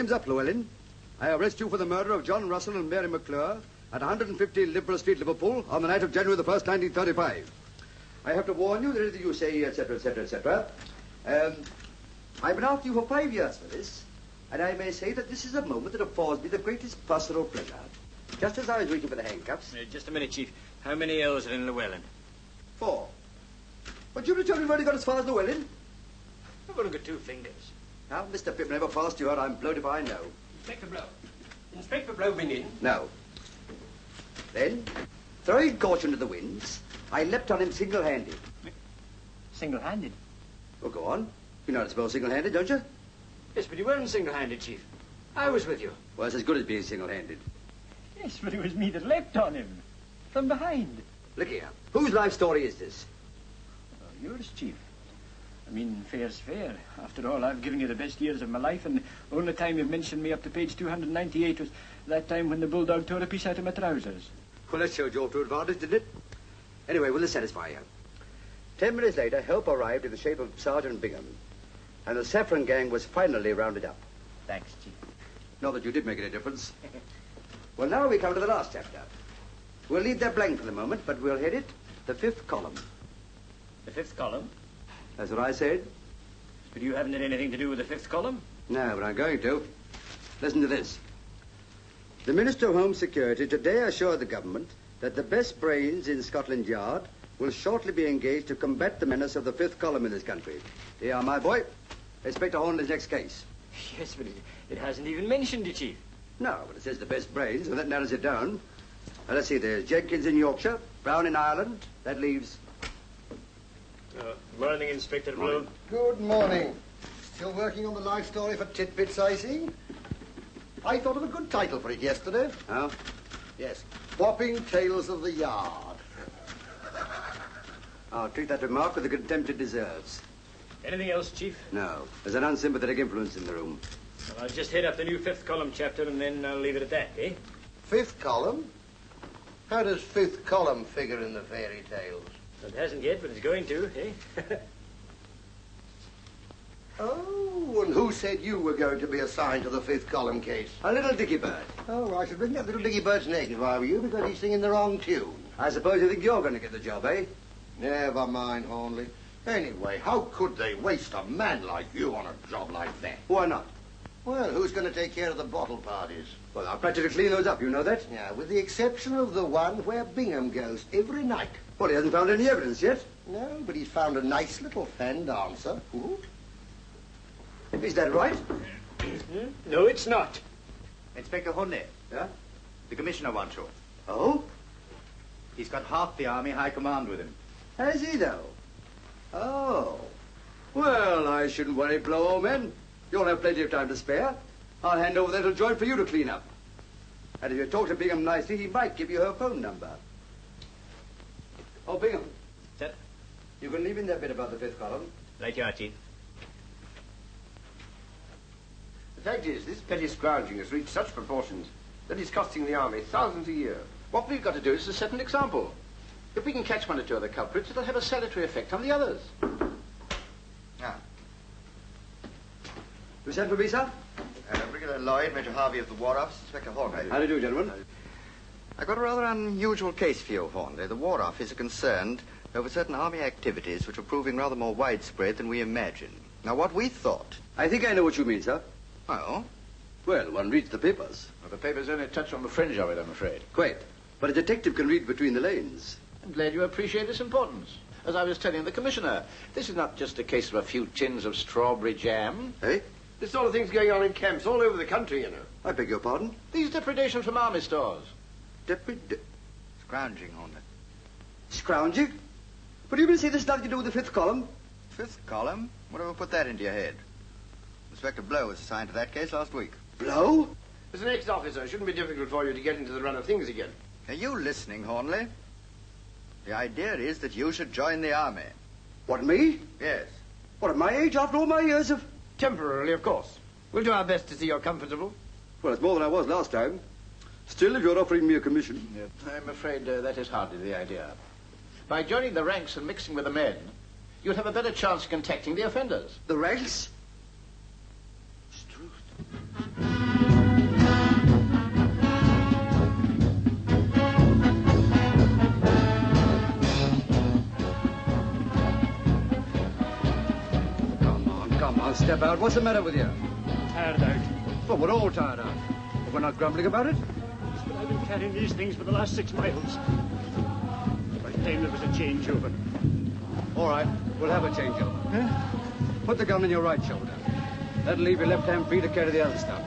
game's up, Llewellyn. I arrest you for the murder of John Russell and Mary McClure at 150 Liberal Street, Liverpool, on the night of January the 1st, 1935. I have to warn you that anything you say, etc., etc., etc. I've been after you for 5 years for this, and I may say that this is a moment that affords me the greatest personal pleasure. Just as I was waiting for the handcuffs... Just a minute, Chief. How many L's are in Llewellyn? 4. But you've told me you've only got as far as Llewellyn. I've only got 2 fingers. Now, Mr. Pittman, never passed you out. I'm blowed if I know. Inspector Blow. Inspector Blow been in? No. Then, throwing caution to the winds, I leapt on him single-handed. Single-handed? Well, go on. You know how to spell single-handed, don't you? Yes, but you weren't single-handed, Chief. I was with you. Well, it's as good as being single-handed. Yes, but it was me that leapt on him. From behind. Look here. Whose life story is this? Well, yours, Chief. I mean, fair's fair. After all, I've given you the best years of my life, and the only time you've mentioned me up to page 298 was that time when the bulldog tore a piece out of my trousers. Well, that showed you all to advantage, didn't it? Anyway, will this satisfy you? 10 minutes later, help arrived in the shape of Sergeant Bingham, and the Saffron gang was finally rounded up. Thanks, Chief. Not that you did make any difference. Well, now we come to the last chapter. We'll leave that blank for the moment, but we'll head it the 5th column. The 5th column? That's what I said. But you haven't had anything to do with the 5th column? No, but I'm going to. Listen to this. The Minister of Home Security today assured the government that the best brains in Scotland Yard will shortly be engaged to combat the menace of the 5th column in this country. Here, my boy, Inspector Hornleigh's next case. Yes, but it hasn't even mentioned it, Chief. No, but it says the best brains, and that narrows it down. Now, let's see, there's Jenkins in Yorkshire, Brown in Ireland. That leaves... Morning, Inspector Blow. Good morning. Still working on the life story for Titbits, I see? I thought of a good title for it yesterday. Oh? Yes. Whopping Tales of the Yard. I'll treat that remark with the contempt it deserves. Anything else, Chief? No. There's an unsympathetic influence in the room. Well, I'll just head up the new 5th column chapter, and then I'll leave it at that, eh? 5th column? How does 5th column figure in the fairy tales? It hasn't yet, but it's going to, eh? Oh, and who said you were going to be assigned to the 5th column case? A little dicky bird. Oh, I should bring that little Dicky Bird's neck if I were you, because he's singing the wrong tune. I suppose you think you're going to get the job, eh? Never mind, Hornleigh. Anyway, how could they waste a man like you on a job like that? Why not? Well, who's going to take care of the bottle parties? Well, I'll practically clean those up, you know that? Yeah, with the exception of the one where Bingham goes every night. Well, he hasn't found any evidence yet. No, but he's found a nice little fan dancer. Ooh. Is that right? No, it's not. Inspector Hornleigh. Yeah? The commissioner wants you. Oh? He's got half the army high command with him. Has he, though? Oh. Well, I shouldn't worry, Blow, old man. You'll have plenty of time to spare. I'll hand over that little joint for you to clean up. And if you talk to Bingham nicely, he might give you her phone number. Oh, Bingham. Sir? You can leave in that bit about the 5th column. Right you are, Chief. The fact is, this petty scrounging has reached such proportions that it's costing the army thousands a year. What we've got to do is to set an example. If we can catch 1 or 2 other culprits, it'll have a salutary effect on the others. Ah. You sent for me, sir? Brigadier Lloyd, Major Harvey of the War Office, Inspector Hornleigh. How do you do, gentlemen? I've got a rather unusual case for you, Hornleigh. The War Office are concerned over certain army activities which are proving rather more widespread than we imagined. Now, what we thought... I think I know what you mean, sir. Oh? Well, one reads the papers. Well, the papers only touch on the fringe of it, I'm afraid. Quite. But a detective can read between the lanes. I'm glad you appreciate its importance. As I was telling the commissioner, this is not just a case of a few tins of strawberry jam. Eh? This sort of thing's going on in camps all over the country, you know. I beg your pardon? These depredations from army stores. Scrounging, Hornleigh. Scrounging? But do you mean to say this has nothing to do with the 5th column? 5th column? Whatever put that into your head? Inspector Blow was assigned to that case last week. Blow? As an ex-officer, it shouldn't be difficult for you to get into the run of things again. Are you listening, Hornleigh? The idea is that you should join the army. What, me? Yes. What, at my age, after all my years of... Temporarily, of course. We'll do our best to see you're comfortable. Well, it's more than I was last time. Still, if you're offering me a commission... I'm afraid that is hardly the idea. By joining the ranks and mixing with the men, you'd have a better chance of contacting the offenders. The ranks? Struth. step out. What's the matter with you? Tired out. Well, we're all tired out. But we're not grumbling about it. But I've been carrying these things for the last 6 miles. By the time there was a changeover. All right, we'll have a changeover. Huh? Put the gun on your right shoulder. That'll leave your left hand free to carry the other stuff.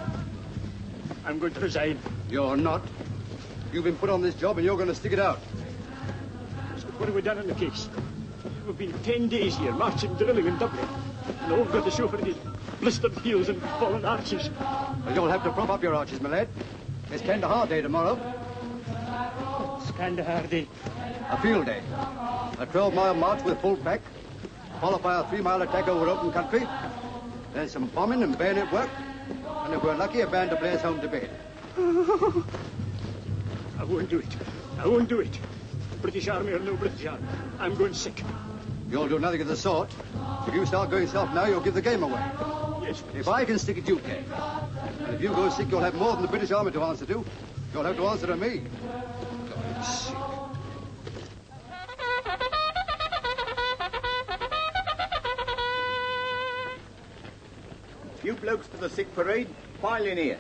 I'm going to resign. You're not. You've been put on this job and you're going to stick it out. So what have we done in the case? We've been 10 days here, marching, drilling in Dublin. And all we've got to show for it is blistered heels and fallen arches. Well, you'll have to prop up your arches, my lad. It's Kandahar Day tomorrow. It's Kandahar Day. A field day. A 12-mile march with full pack, followed by a 3-mile attack over open country. Then some bombing and bayonet work. And if we're lucky, a band to play us home to bed. I won't do it. I won't do it. British Army or no British Army. I'm going sick. You'll do nothing of the sort. If you start going soft now, you'll give the game away. Yes, please. If I can stick it, you can. And if you go sick, you'll have more than the British Army to answer to. You'll have to answer to me. God, sick. You blokes to the sick parade, file in here.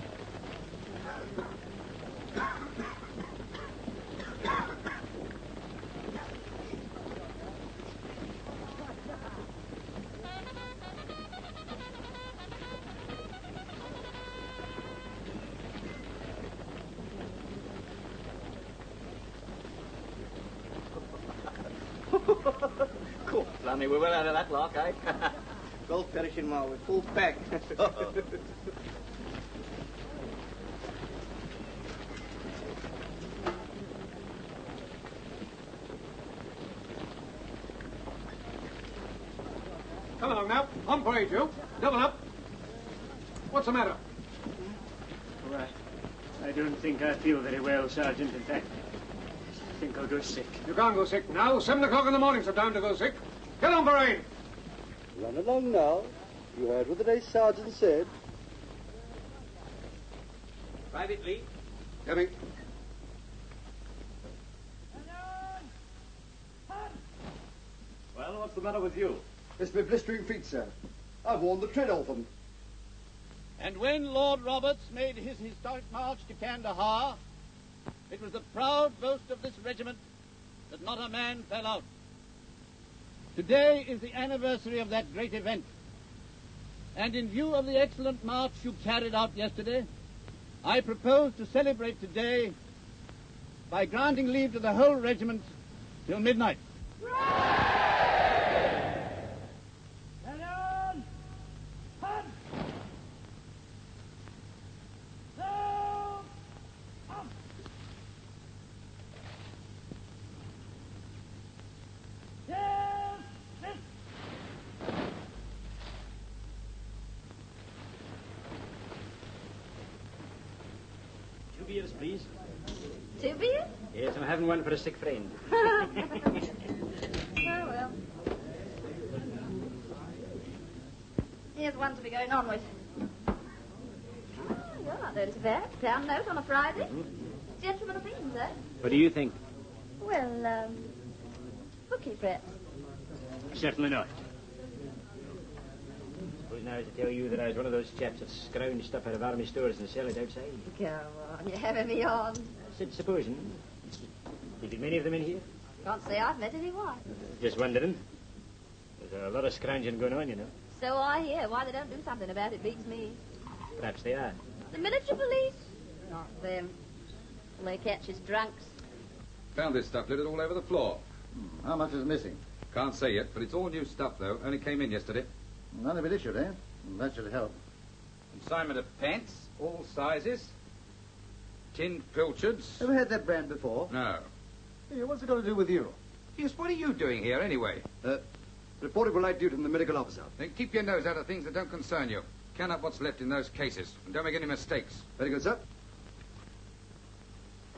Cool, Blimey, we're well out of that lock, eh? Both perishing while we're full pack. Come along now. On parade, you. Double up. What's the matter? Well, I don't think I feel very well, Sergeant. In fact, I think I'll go sick. You can't go sick now. 7 o'clock in the morning's the time to go sick. Get on parade. Run along now. You heard what the day sergeant said. Private Lee. Coming. Well, what's the matter with you? It's my blistering feet, sir. I've worn the tread off them. And when Lord Roberts made his historic march to Kandahar, it was the proud boast of this regiment that not a man fell out. Today is the anniversary of that great event. And in view of the excellent march you carried out yesterday, I propose to celebrate today by granting leave to the whole regiment till midnight. Beers, please. 2 beers? Yes, I'm having one for a sick friend. Oh, well. Here's one to be going on with. Oh, you're not doing too bad. £1 note on a Friday. Gentleman of things, eh? What do you think? Well, hooky, perhaps. Certainly not. Suppose now to tell you that I was one of those chaps that scrounge stuff out of army stores and sell it outside. Come on, you're having me on. I said, supposing. You get many of them in here? Can't say I've met anyone. Just wondering. There's a lot of scrounging going on, you know. So I hear. Why they don't do something about it beats me. Perhaps they are. The military police? Not them. They catch us drunks. Found this stuff littered all over the floor. How much is missing? Can't say yet, but it's all new stuff, though. Only came in yesterday. None of it issued, eh? That should help. Consignment of pants, all sizes. Tinned pilchards. Ever had that brand before? No. Hey, what's it got to do with you? Yes, what are you doing here, anyway? Reporting for light duty from the medical officer. Then keep your nose out of things that don't concern you. Count up what's left in those cases. And don't make any mistakes. Very good, sir.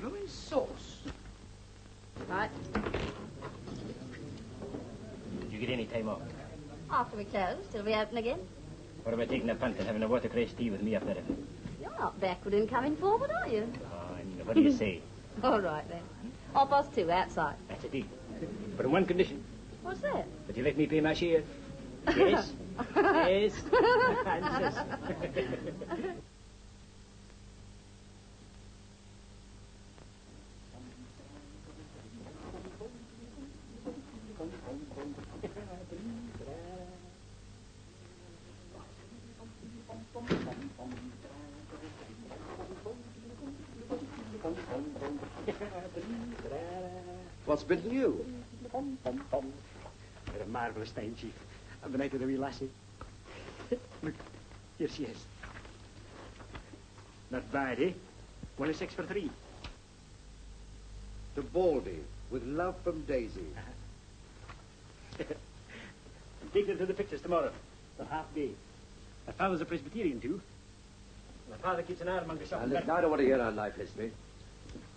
Blowing sauce. Right. Did you get any time off? After we close, till we open again. Or am I taking a punt and having a watercress tea with me up there? You're not backward in coming forward, are you? Oh, I mean, what do you say? All right, then. 2:30, outside. That's a deal. But on one condition. What's that? That you let me pay my share. Yes. Yes. Answers. What's bitten you? What a marvellous time, Chief. On the night of the wee lassie. Look, here she is. Not bad, eh? 1 6 for 3. To Baldy, with love from Daisy. I'm taking her to the pictures tomorrow. For half day. My father's a Presbyterian, too. My father keeps an ironmonger shop. Now, listen, I don't want to hear our life history.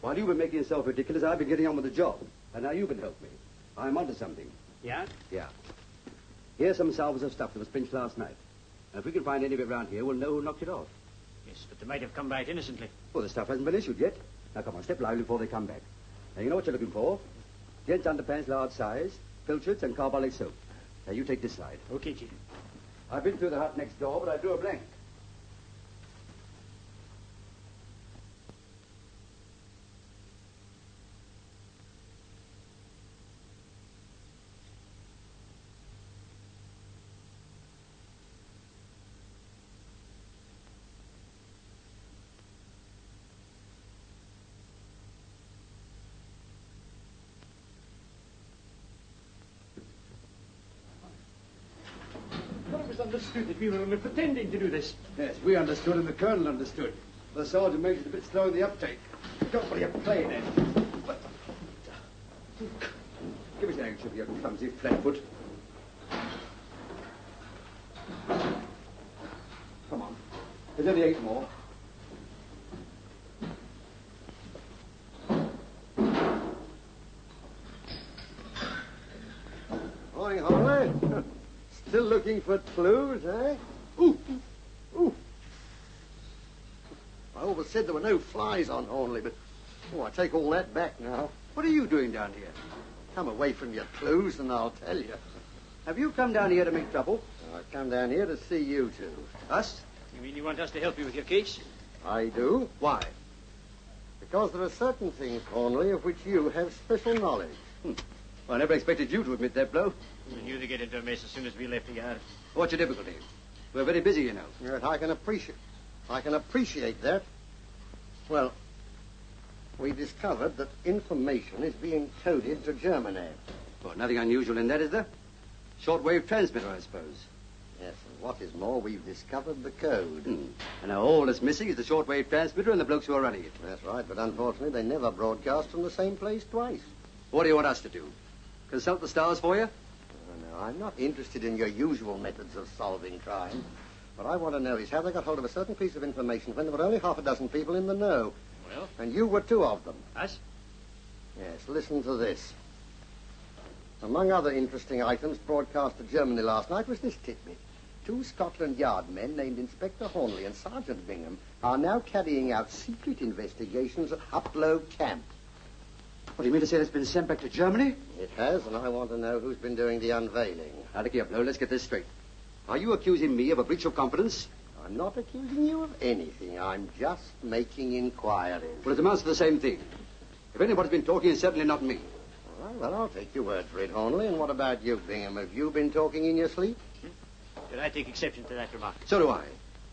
While you've been making yourself ridiculous, I've been getting on with the job. And now you can help me. I'm onto something. Yeah? Yeah. Here's some salvers of stuff that was pinched last night. And if we can find any of it around here, we'll know who knocked it off. Yes, but they might have come by it innocently. Well, the stuff hasn't been issued yet. Now, come on, step lively before they come back. Now, you know what you're looking for? Gents' underpants, large size, filchards, and carbolic soap. Now, you take this side. Okay, Chief. I've been through the hut next door, but I drew a blank. It was understood that we were only pretending to do this. Yes, we understood and the colonel understood. The sergeant major's a bit slow in the uptake. Don't worry, you're playing it. Give us your handkerchief, you clumsy flatfoot. Come on. There's only 8 more. Morning, Hornleigh. Still looking for clues, eh? Ooh! Ooh! I always said there were no flies on Hornleigh, but... Oh, I take all that back now. What are you doing down here? Come away from your clues and I'll tell you. Have you come down here to make trouble? I've come down here to see you two. Us? You mean you want us to help you with your case? I do. Why? Because there are certain things, Hornleigh, of which you have special knowledge. Well, I never expected you to admit that, blow. We knew to get into a mess as soon as we left the yard. What's your difficulty? We're very busy, you know. Yes, I can appreciate that. Well, we discovered that information is being coded to Germany. Well, nothing unusual in that, is there? Shortwave transmitter, I suppose. Yes, and what is more, we've discovered the code. And now all that's missing is the shortwave transmitter and the blokes who are running it. That's right, but unfortunately they never broadcast from the same place twice. What do you want us to do? Consult the stars for you? No, I'm not interested in your usual methods of solving crime. What I want to know is how they got hold of a certain piece of information when there were only half a dozen people in the know. Well? And you were 2 of them. Us? Yes, listen to this. Among other interesting items broadcast to Germany last night was this tidbit. 2 Scotland Yard men named Inspector Hornleigh and Sergeant Bingham are now carrying out secret investigations at Uplow Camp. What do you mean to say it's been sent back to Germany? It has, and I want to know who's been doing the unveiling. Now, look here, Blow, let's get this straight. Are you accusing me of a breach of confidence? I'm not accusing you of anything. I'm just making inquiries. Well, it amounts to the same thing. If anybody's been talking, it's certainly not me. All right, well, I'll take your word for it, Hornleigh. And what about you, Bingham? Have you been talking in your sleep? Did I take exception to that remark? So do I.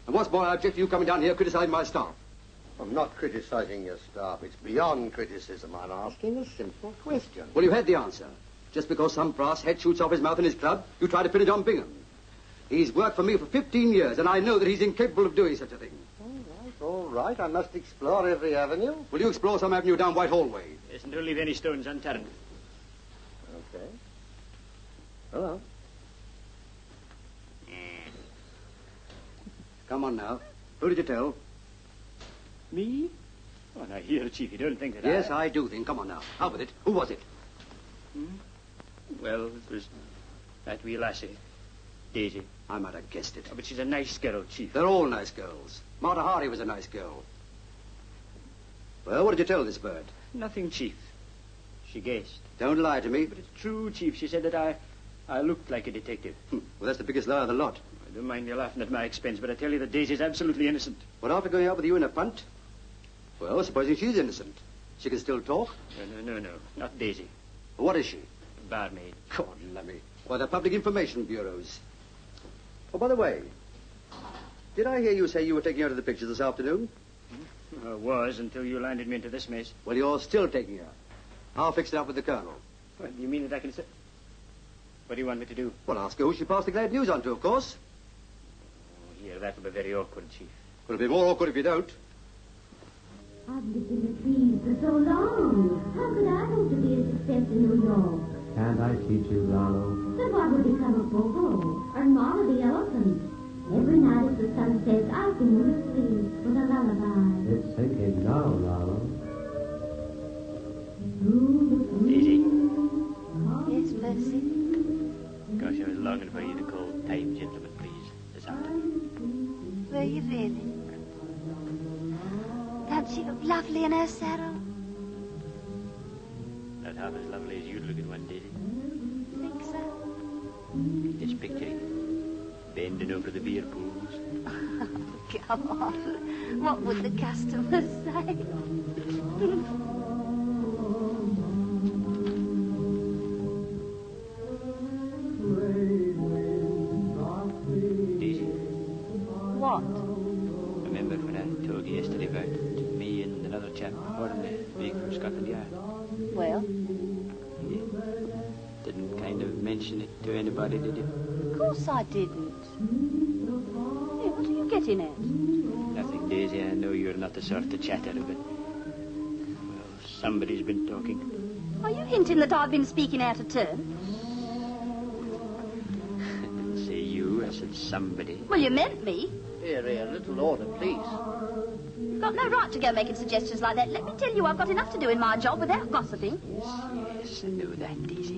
And what's more, I object to you coming down here criticizing my staff. I'm not criticizing your staff. It's beyond criticism. I'm asking a simple question. Well, you had the answer. Just because some brass head shoots off his mouth in his club, you try to pin it on Bingham. He's worked for me for 15 years, and I know that he's incapable of doing such a thing. All right. I must explore every avenue. Will you explore some avenue down Whitehall Way? Yes, and don't leave any stones unturned. Okay. Hello. Come on now. Who did you tell? Me? Oh, now, here, Chief, you don't think that Yes, I do think. Come on now. Out with it. Who was it? Well, it was that wee lassie, Daisy. I might have guessed it. Oh, but she's a nice girl, Chief. They're all nice girls. Martha Hardy was a nice girl. Well, what did you tell this bird? Nothing, Chief. She guessed. Don't lie to me. But it's true, Chief. She said that I looked like a detective. Well, that's the biggest lie of the lot. I don't mind you laughing at my expense, but I tell you that Daisy's absolutely innocent. But after going out with you in a punt? Well, supposing she's innocent. She can still talk? No. Not Daisy. What is she? Barmaid. God, lummy. Why, the public information bureaus. Oh, by the way, did I hear you say you were taking her to the picture this afternoon? I was, until you landed me into this mess. Well, you're still taking her. I'll fix it up with the colonel. Well, you mean that I can say... What do you want me to do? Well, ask her who she passed the glad news on to, of course. Oh, here, that'll be very awkward, Chief. Well, it'll be more awkward if you don't. I've lived in the seas for so long. How could I hope to be a success in New York? Can't I teach you, Lalo? Then what would become of Bobo or Mara the elephant? Every night as the sun sets, I sing you to sleep with a lullaby. It's sinking now, Lalo. Daisy? Yes, Percy? Gosh, I was longing for you to call time, gentlemen, please, this afternoon. Were you really? Don't she look lovely in her saddle? Not half as lovely as you'd look in one, Daisy. Think so? Just picturing bending over the beer pools. Come on. What would the customers say? Daisy, What? remember when I told you yesterday about me and another chap, Hornleigh, being from Scotland Yard? Well, You didn't kind of mention it to anybody, did you? of course I didn't. Hey, what are you getting at? Nothing, Daisy. I know you're not the sort to chatter, but... Well, somebody's been talking. Are you hinting that I've been speaking out of turn? I didn't say you, I said somebody. Well, you meant me. Here, a little order, please. You've got no right to go making suggestions like that. Let me tell you, I've got enough to do in my job without gossiping. Yes, I know that, Daisy.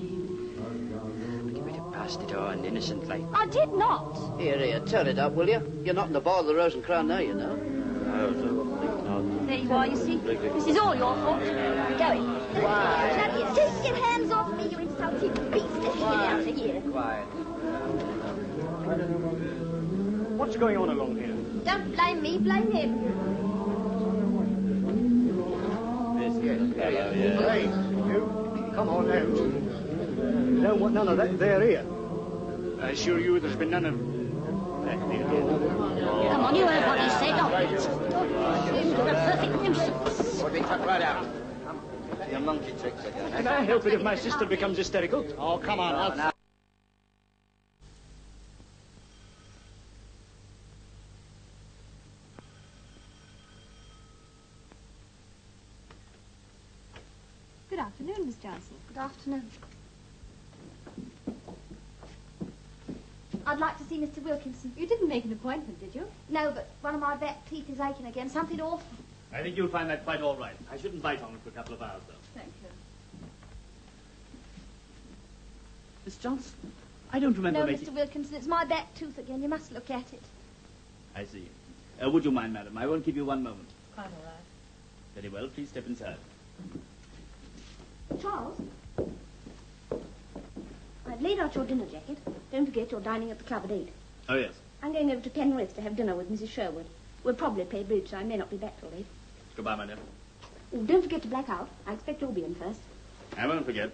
But you might have passed it on innocent like. I did not. Here, turn it up, will you? You're not in the bar of the Rose and Crown now, you know. There you are, you see. This is all your fault. Go in. Now, take your hands off me, you insulting beast. Let's get out of here. Quiet. What's going on along here? Don't blame me, blame him. Hey, you. Come on out. Don't want none of that there here. I assure you there's been none of that there. Come on, you heard what he said. Oh, you're a perfect nuisance. We'll be tucked right out. Your monkey tricks again. Can I help it if my sister becomes hysterical? Oh, come on. Now. Good afternoon, Miss Johnson. Good afternoon. I'd like to see Mr. Wilkinson. You didn't make an appointment, did you? No, but one of my back teeth is aching again. Something awful. I think you'll find that quite all right. I shouldn't bite on it for a couple of hours, though. Thank you. Miss Johnson, I don't remember No, making... Mr. Wilkinson, it's my back tooth again. You must look at it. I see. Would you mind, madam? I won't keep you one moment. Quite all right. Very well. Please step inside. Charles? I've laid out your dinner jacket. Don't forget you're dining at the club at 8. Oh, yes. I'm going over to Penrith to have dinner with Mrs. Sherwood. We'll probably play bridge, so I may not be back till 8. Goodbye, my dear. Oh, don't forget to black out. I expect you'll be in first. I won't forget.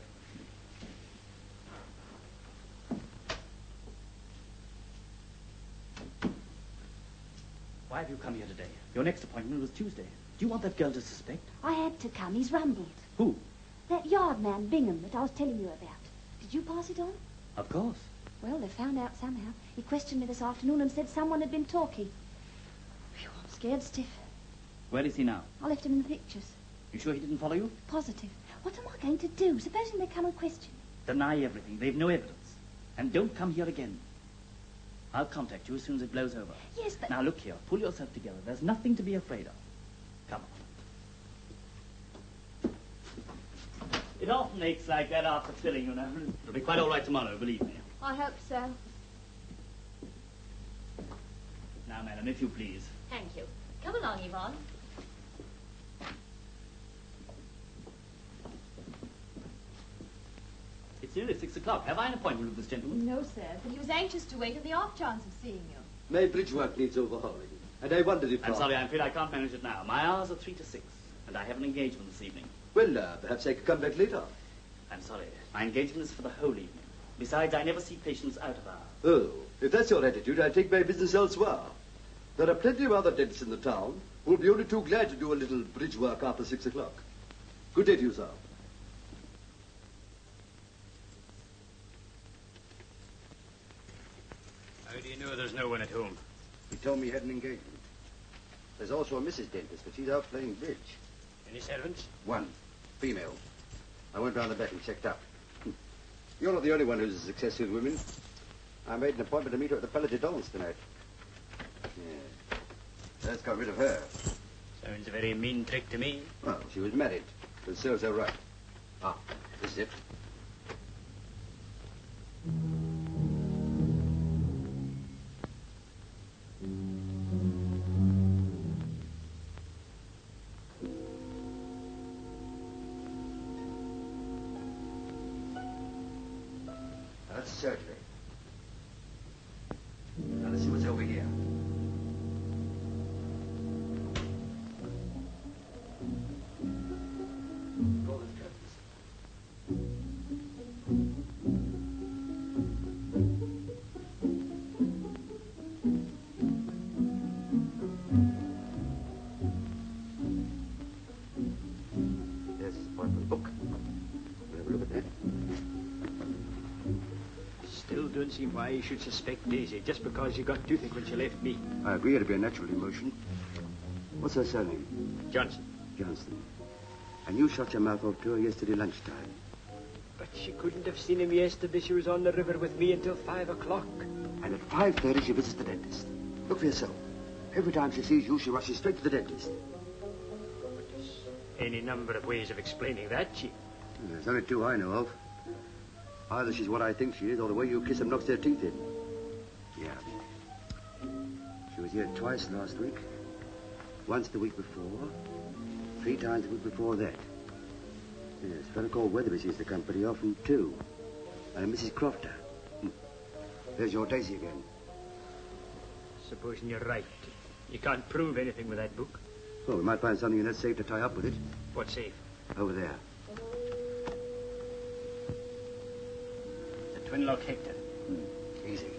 Why have you come here today? Your next appointment was Tuesday. Do you want that girl to suspect? I had to come. He's rumbled. Who? That yard man, Bingham, that I was telling you about. Did you pass it on? Of course. Well, they found out somehow. He questioned me this afternoon and said someone had been talking. Phew, I'm scared stiff. Where is he now? I left him in the pictures. You sure he didn't follow you? Positive. What am I going to do? Supposing they come and question me? Deny everything. They've no evidence. And don't come here again. I'll contact you as soon as it blows over. Yes, but... Now, look here. Pull yourself together. There's nothing to be afraid of. Come on. It often aches like that after filling, you know. It'll be quite all right tomorrow, believe me. I hope so. Now, madam, if you please. Thank you. Come along, Yvonne. It's It's nearly 6 o'clock. Have I an appointment with this gentleman? No, sir, but he was anxious to wait on the off chance of seeing you. My bridge work needs overhauling, and I wondered if... I'm sorry, I'm afraid I can't manage it now. My hours are 3 to 6, and I have an engagement this evening. Well, perhaps I could come back later. I'm sorry. My engagement is for the whole evening. Besides, I never see patients out of hours. Oh, if that's your attitude, I'll take my business elsewhere. There are plenty of other dentists in the town who will be only too glad to do a little bridge work after 6 o'clock. Good day to you, sir. How do you know there's no one at home? He told me he had an engagement. There's also a Mrs. Dentist, but she's out playing bridge. Any servants? One. Female. I went round the back and checked up. You're not the only one who's a success with women. I made an appointment to meet her at the Palais Dance tonight. Yeah. That's got rid of her. Sounds a very mean trick to me. Well, she was married. But serves her right. Ah, this is it. That's surgery. Now let's see what's over here. Draw those curtains. There's his appointment book. We'll have a look at that. Still don't see why you should suspect Daisy just because you got toothache when she left me. I agree it'd be a natural emotion. What's her surname? Johnson. Johnston. And you shot your mouth off to her yesterday lunchtime. But she couldn't have seen him yesterday. She was on the river with me until 5 o'clock. And at 5:30 she visits the dentist. Look for yourself. Every time she sees you, she rushes straight to the dentist. Any number of ways of explaining that, Chief. There's only two I know of. Either she's what I think she is, or the way you kiss them knocks their teeth in. Yeah. She was here twice last week. Once the week before. 3 times the week before that. Yes, a fellow called Weatherby sees the company often, too. And a Mrs. Crofter. There's your Daisy again. Supposing you're right. You can't prove anything with that book. Well, we might find something in that safe to tie up with it. What safe? Over there. The twin lock Hector. Easy.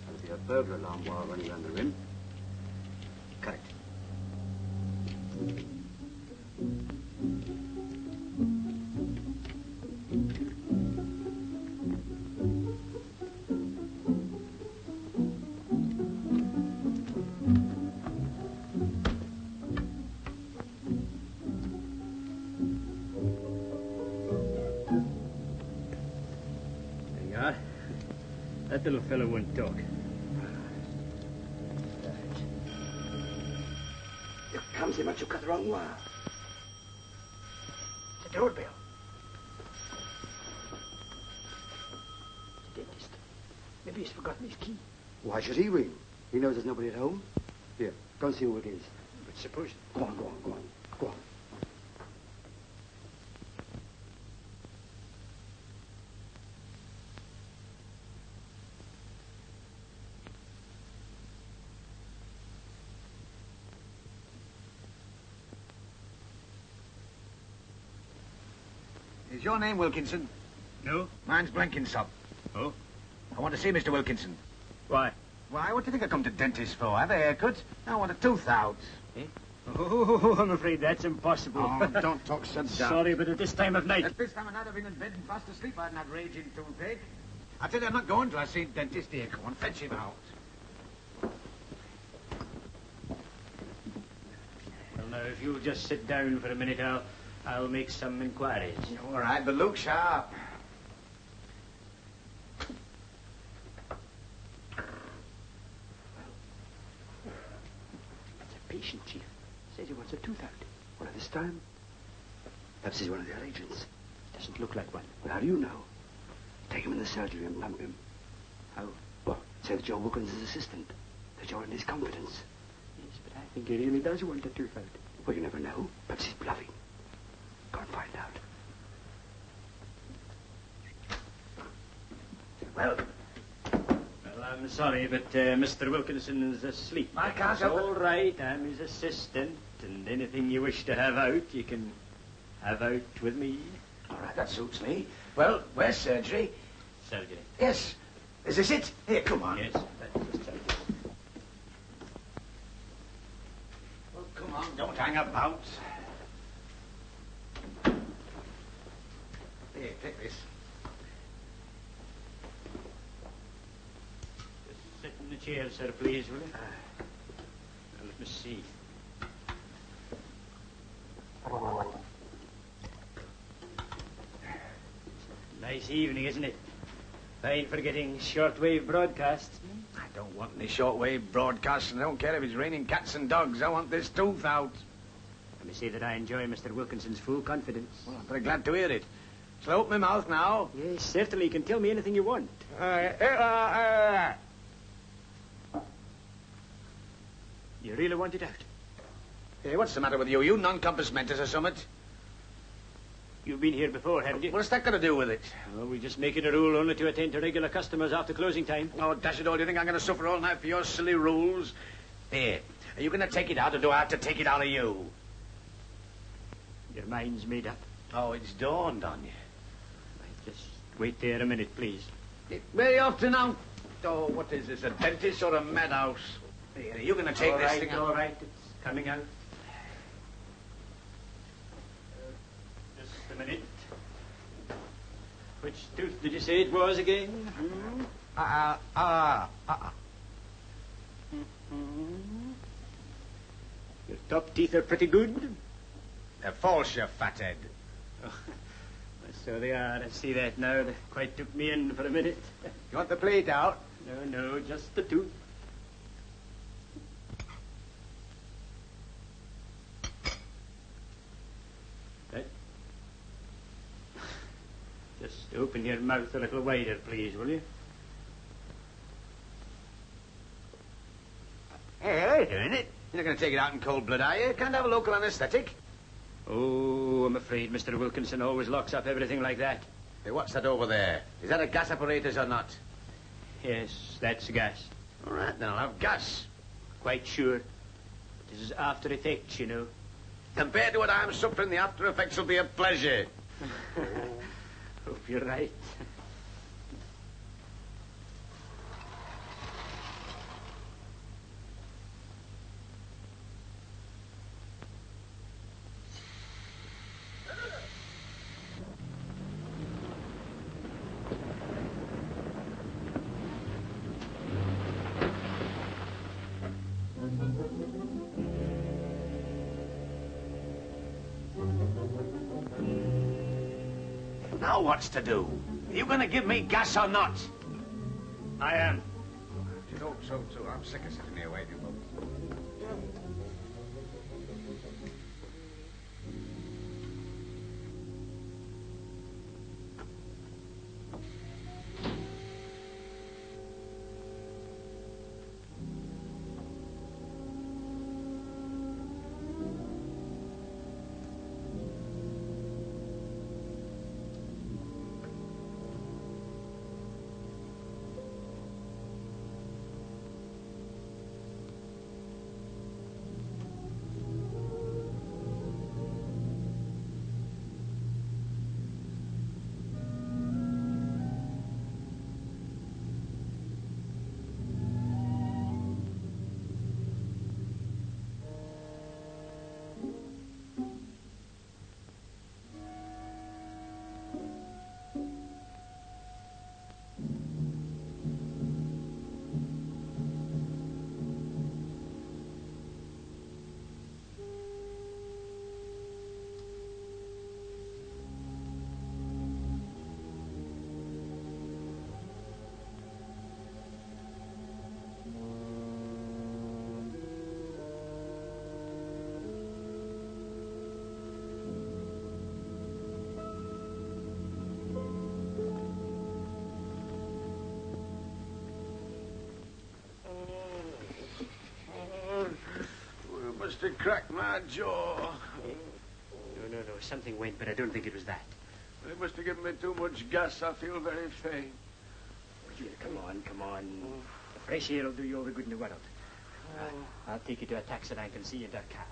That'll be a burglar alarm wire running around the rim. Cut it. There you are. That little fellow won't talk. Comes him, you cut the wrong wire. The doorbell. The dentist. Maybe he's forgotten his key. Why should he ring? He knows there's nobody at home. Here, go and see who it is. But suppose... Go on, go on, go on. Go on. Is your name Wilkinson? No. Mine's Blenkinsop. Oh? I want to see Mr. Wilkinson. Why? Why, what do you think I come to dentist for? Have a haircut? I want a tooth out. Eh? Oh, I'm afraid that's impossible. Oh, don't talk so daft. Sorry, but at this time of night... At this time of night I've been in bed and fast asleep. I hadn't had raging toothache. I tell you, I'm not going till I see dentist here. Come on, fetch him out. Well, now, if you'll just sit down for a minute, I'll make some inquiries. All right, but look sharp. That's a patient, Chief. Says he wants a tooth out. What, at this time? Perhaps he's one of their agents. Doesn't look like one. Well, how do you know? Take him in the surgery and lump him. How? Well, say that you're Wilkinson's assistant. That you're in his confidence. Yes, but I think he really does want a tooth out. Well, you never know. Perhaps he's bluffing. Come Well, I'm sorry, but Mr. Wilkinson is asleep. I can't It's help it. all right. I'm his assistant, and anything you wish to have out, you can have out with me. All right, that suits me. Well, where's surgery? Surgery. Yes. Is this it? Here, come on. Yes, that's the surgery. Well, come on, don't hang about. Here, take this. Just sit in the chair, sir, please, will you? Now, let me see. Nice evening, isn't it? Fine for getting shortwave broadcasts. I don't want any shortwave broadcasts, and I don't care if it's raining cats and dogs. I want this tooth out. Let me say that I enjoy Mr. Wilkinson's full confidence. Well, I'm very glad to hear it. Shall I open my mouth now? Yes, certainly. You can tell me anything you want. You really want it out? Hey, what's the matter with you? You non-compass mentis or something? You've been here before, haven't you? What's that got to do with it? Well, we just make it a rule only to attend to regular customers after closing time. Oh, dash it all. Do you think I'm going to suffer all night for your silly rules? Here, are you going to take it out, or do I have to take it out of you? Your mind's made up. Oh, it's dawned on you. Right, just wait there a minute, please. Where are you off to now? Oh, what is this, a dentist or a madhouse? Here, are you going to take this thing out? All right, it's coming out. Just a minute. Which tooth did you say it was again? Your top teeth are pretty good. They're false, you fathead. Oh, so they are. I see that now. They quite took me in for a minute. You want the plate out? No, just the tooth. Right. Just open your mouth a little wider, please, will you? Hey, wait a minute. You're not going to take it out in cold blood, are you? Can't have a local anaesthetic. Oh, I'm afraid Mr. Wilkinson always locks up everything like that. Hey, what's that over there? Is that a gas apparatus or not? Yes, that's gas. All right, then I'll have gas. Quite sure. This is after effects, you know. Compared to what I'm suffering, the after effects will be a pleasure. Hope you're right. Now what's to do? Are you going to give me gas or not? I am. I should hope so, too. I'm sick of sitting here waiting. Must have cracked my jaw. No. Something went, but I don't think it was that. They must have given me too much gas. I feel very faint. Here, come on, come on. The fresh air will do you all the good in the world. I'll take you to a taxi rank and see you in that car.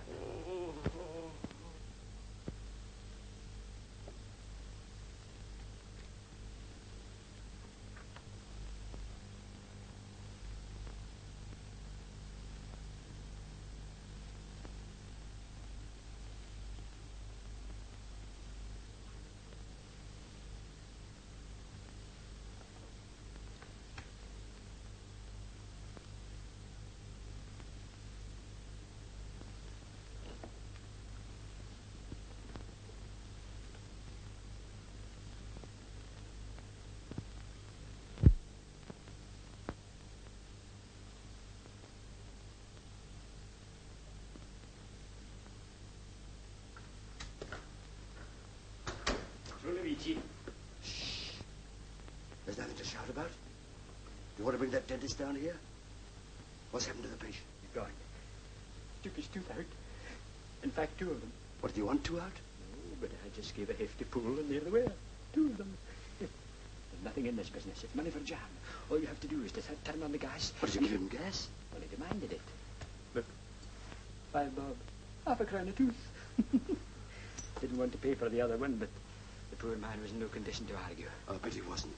Shh. There's nothing to shout about. Do you want to bring that dentist down here? What's happened to the patient? He's gone. Took his tooth out. In fact, 2 of them. What, do you want 2 out? Oh, but I just gave a hefty pull and there they were. 2 of them. There's nothing in this business. It's money for jam. All you have to do is to turn on the gas. What, did you give him gas? Well, he demanded it. Look. 5 bob. Half a crown a tooth. Didn't want to pay for the other one, but the poor man was in no condition to argue. I bet he wasn't.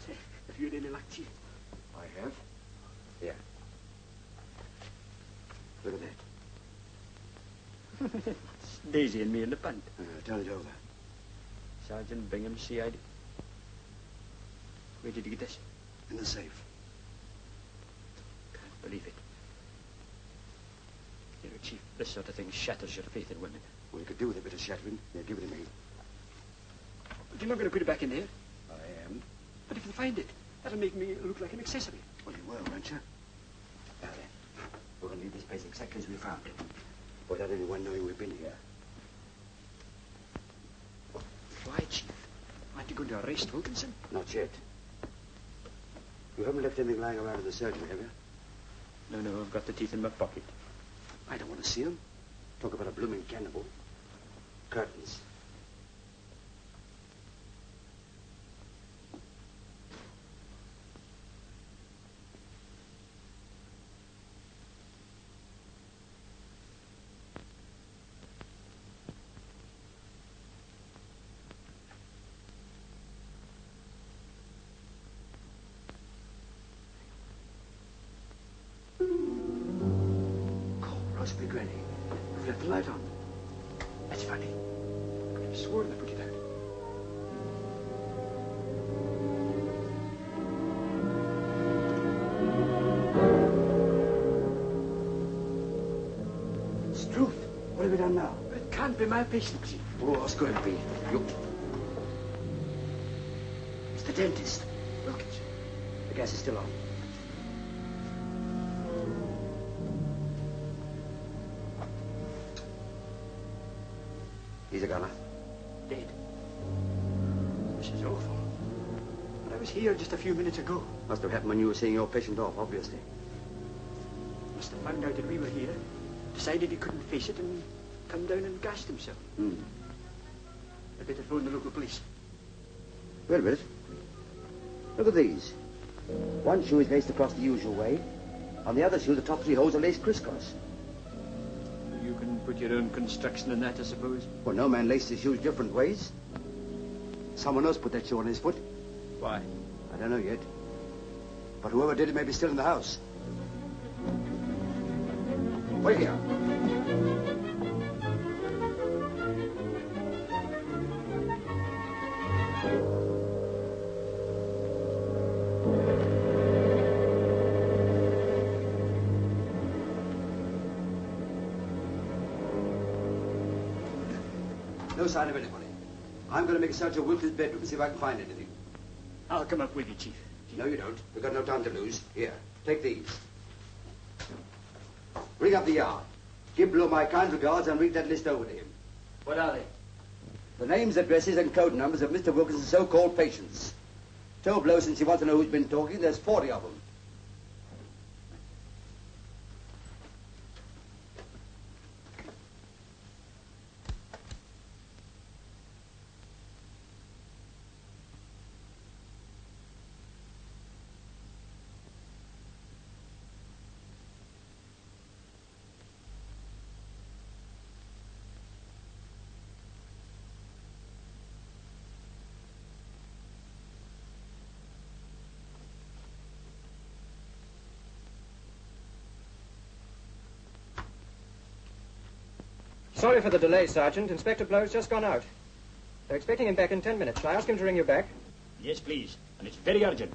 If you'd any luck, Chief. I have. Here. Look at that. It's Daisy and me in the punt. Turn it over. Sergeant Bingham, CID. Where did you get this? In the safe. Can't believe it. You know, Chief, this sort of thing shatters your faith in women. Well, you could do with a bit of shattering. Here, give it to me. But you're not going to put it back in there? I am. But if you find it, that'll make me look like an accessory. Well, you will, won't you? Now then, we're going to leave this place exactly as we found it. Without anyone knowing we've been here. Why, Chief? Aren't you going to arrest Wilkinson? Not yet. You haven't left anything lying around in the surgery, have you? No, I've got the teeth in my pocket. I don't want to see them. Talk about a blooming cannibal. Curtains. Must be Granny. You've left the light on. That's funny. I could have sworn I put it out. It's truth. What have we done now? It can't be my patient, Chief. Oh, what's going to be? You... It's the dentist. Wilkinson. The gas is still on. He's a gunner. Dead. This is awful. But I was here just a few minutes ago. Must have happened when you were seeing your patient off, obviously. Must have found out that we were here, decided he couldn't face it, and come down and gassed himself. I'd better phone the local police. Wait a minute. Look at these. One shoe is laced across the usual way. On the other shoe, the top 3 holes are laced crisscross. You can put your own construction on that, I suppose. Well, no man laced his shoes different ways. Someone else put that shoe on his foot. Why? I don't know yet. But whoever did it may be still in the house. Wait here. No sign of anybody. I'm going to make a search of Wilkins' bedroom and see if I can find anything. I'll come up with you, Chief. No, you don't. We've got no time to lose. Here, take these. Ring up the yard. Give Blow my kind regards and read that list over to him. What are they? The names, addresses, and code numbers of Mr. Wilkinson's so-called patients. Tell Blow, since he wants to know who's been talking, there's 40 of them. Sorry for the delay, Sergeant. Inspector Blow's just gone out. They're expecting him back in 10 minutes. Shall I ask him to ring you back? Yes, please. And it's very urgent.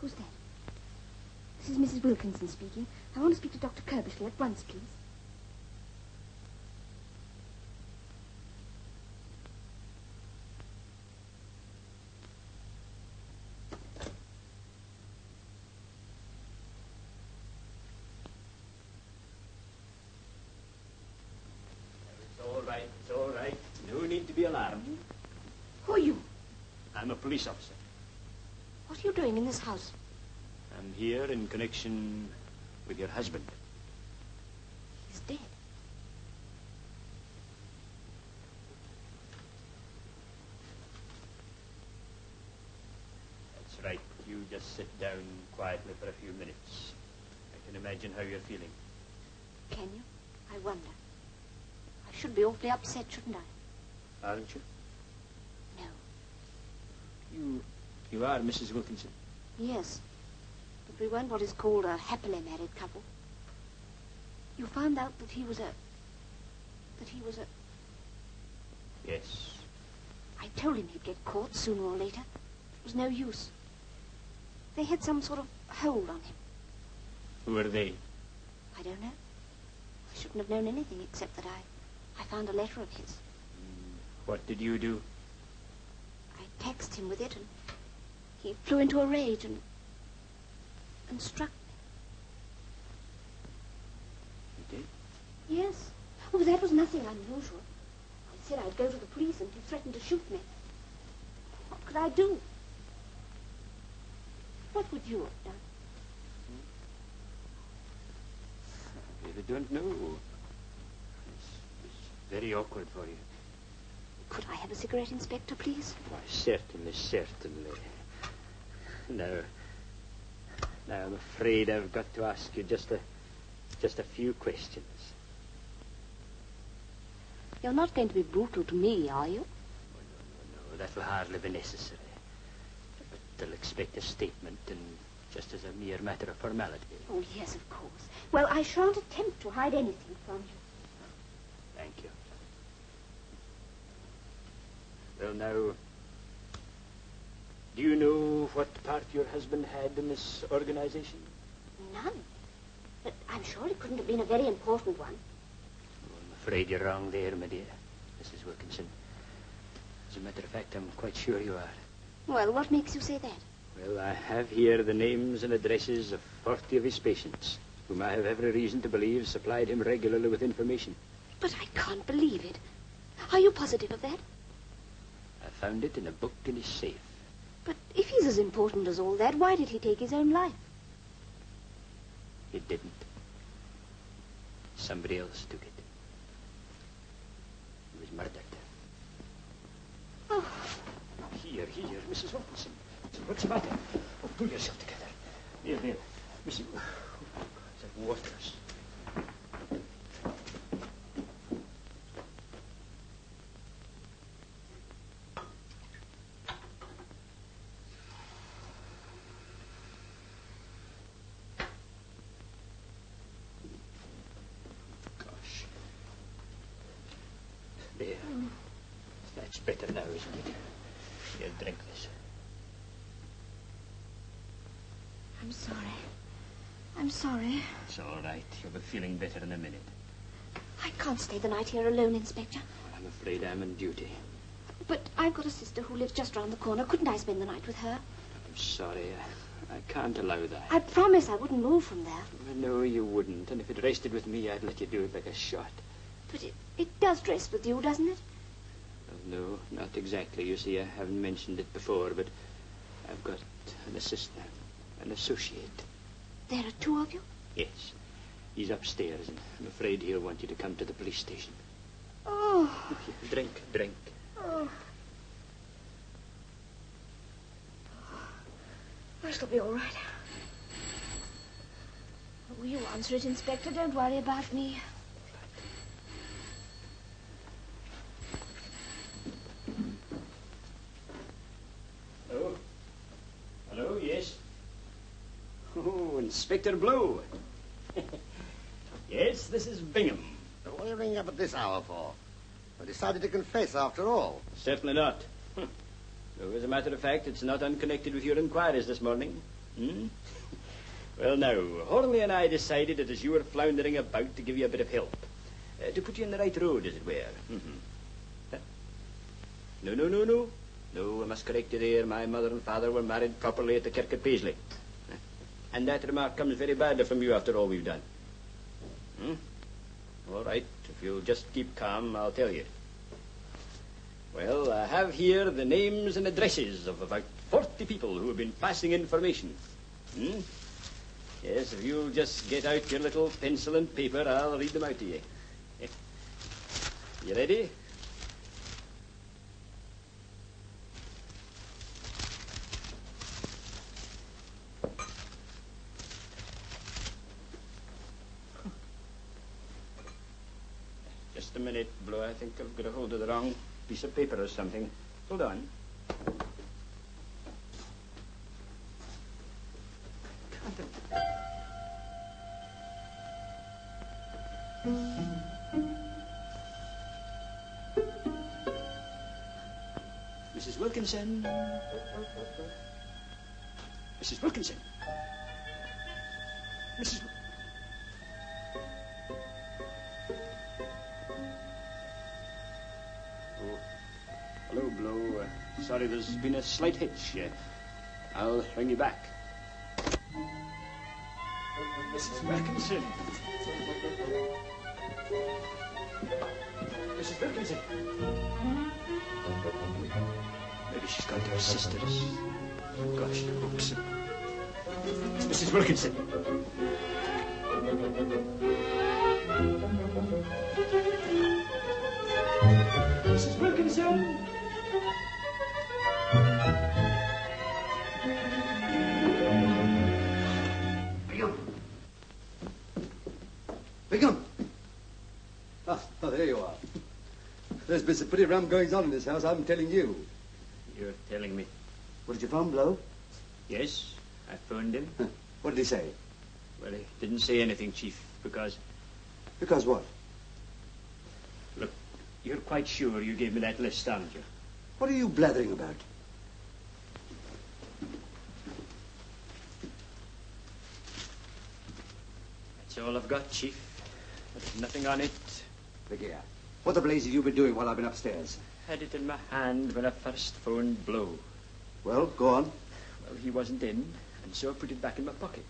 Who's that? This is Mrs. Wilkinson speaking. I want to speak to Dr. Kirbishley at once, please. It's all right. No need to be alarmed. Who are you? I'm a police officer. What are you doing in this house? I'm here in connection with your husband. He's dead. That's right. You just sit down quietly for a few minutes. I can imagine how you're feeling. Can you? I wonder. I should be awfully upset, shouldn't I? Aren't you? No. You are Mrs. Wilkinson? Yes. But we weren't what is called a happily married couple. You found out that he was a... Yes. I told him he'd get caught sooner or later. It was no use. They had some sort of hold on him. Who are they? I don't know. I shouldn't have known anything except that I found a letter of his. What did you do? I taxed him with it, and he flew into a rage and struck me. You did? Yes. Oh, that was nothing unusual. I said I'd go to the police, and he threatened to shoot me. What could I do? What would you have done? I really don't know. It's very awkward for you. Could I have a cigarette, Inspector, please? Why, certainly. Now, I'm afraid I've got to ask you just a few questions. You're not going to be brutal to me, are you? No, that will hardly be necessary. But they'll expect a statement, and just as a mere matter of formality. Oh, yes, of course. Well, I shan't attempt to hide anything from you. Thank you. Well, now, do you know what part your husband had in this organization? None. But I'm sure it couldn't have been a very important one. Oh, I'm afraid you're wrong there, my dear, Mrs. Wilkinson. As a matter of fact, I'm quite sure you are. Well, what makes you say that? Well, I have here the names and addresses of 40 of his patients, whom I have every reason to believe supplied him regularly with information. But I can't believe it. Are you positive of that? I found it in a book in his safe. But if he's as important as all that, why did he take his own life? He didn't. Somebody else took it. He was murdered. Oh. Here, Mrs. Wilkinson. What's the matter? Oh, pull yourself together. There. Mrs. Is that water's? Gosh. There. That's better now, isn't it? Here, drink this. I'm sorry. It's all right. You'll be feeling better in a minute. I can't stay the night here alone, Inspector. Well, I'm afraid I'm on duty. But I've got a sister who lives just round the corner. Couldn't I spend the night with her? I'm sorry. I can't allow that. I promise I wouldn't move from there. No, you wouldn't. And if it rested with me, I'd let you do it like a shot. But it does rest with you, doesn't it? Well, no, not exactly. You see, I haven't mentioned it before, but I've got an assistant, an associate. There are two of you? Yes. He's upstairs, and I'm afraid he'll want you to come to the police station. Oh. Drink. Oh. I shall be all right. Oh, you answer it, Inspector. Don't worry about me. Hello, yes? Oh, Inspector Blow. Yes, this is Bingham. What are you ringing up at this hour for? I decided to confess after all. Certainly not. So, as a matter of fact, it's not unconnected with your inquiries this morning. Well, now, Hornleigh and I decided that as you were floundering about to give you a bit of help. To put you on the right road, as it were. No, I must correct you there. My mother and father were married properly at the kirk at Paisley. And that remark comes very badly from you after all we've done. All right, if you'll just keep calm, I'll tell you. Well, I have here the names and addresses of about 40 people who have been passing information. Yes, if you'll just get out your little pencil and paper, I'll read them out to you. You ready? Just a minute, Blue. I think I've got a hold of the wrong piece of paper or something. Hold on. Mrs. Wilkinson. Mrs. Wilkinson. Mrs. Hello, Blow. Sorry, there's been a slight hitch. I'll ring you back. Mrs. Wilkinson. Mrs. Wilkinson. Maybe she's gone to her sister's. Gosh, I hope so. Mrs. Wilkinson. Mrs. Wilkinson. Bingham! Ah, there you are. There's been some pretty rum goings on in this house, I'm telling you. You're telling me? What did you phone, Blow? Yes, I phoned him. What did he say? Well, he didn't say anything, Chief, because... Because what? Look, you're quite sure you gave me that list, aren't you? What are you blathering about? That's all I've got, Chief. There's nothing on it. Look here. What the blaze have you been doing while I've been upstairs? Had it in my hand when I first phoned Blow. Well, go on. Well, he wasn't in, and so I put it back in my pocket.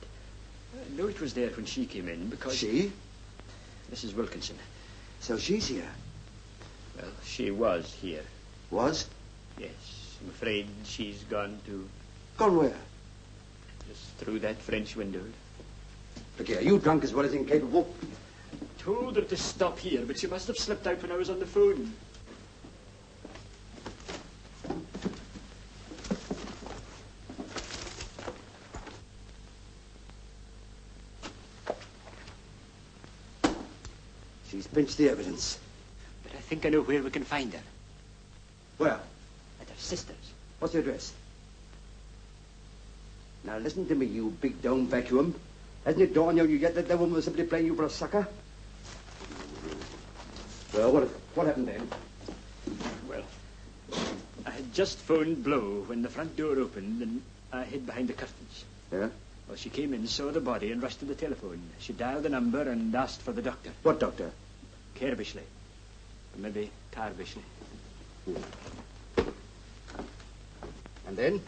I know it was there when she came in, because... She? Mrs. Wilkinson. So she's here? Well, she was here. Was? Yes. I'm afraid she's gone to... Gone where? Just through that French window. Look here, you drunk as well as incapable. I told her to stop here, but she must have slipped out when I was on the phone. She's pinched the evidence. But I think I know where we can find her. Where? At her sister's. What's the address? Now listen to me, you big dome vacuum. Hasn't it dawned on you yet that that woman was simply playing you for a sucker? Well, what happened then? Well, I had just phoned Blow when the front door opened and I hid behind the curtains. Yeah? Well, she came in, saw the body and rushed to the telephone. She dialed the number and asked for the doctor. What doctor? Kerbishley. Or maybe Tarbishley. And then?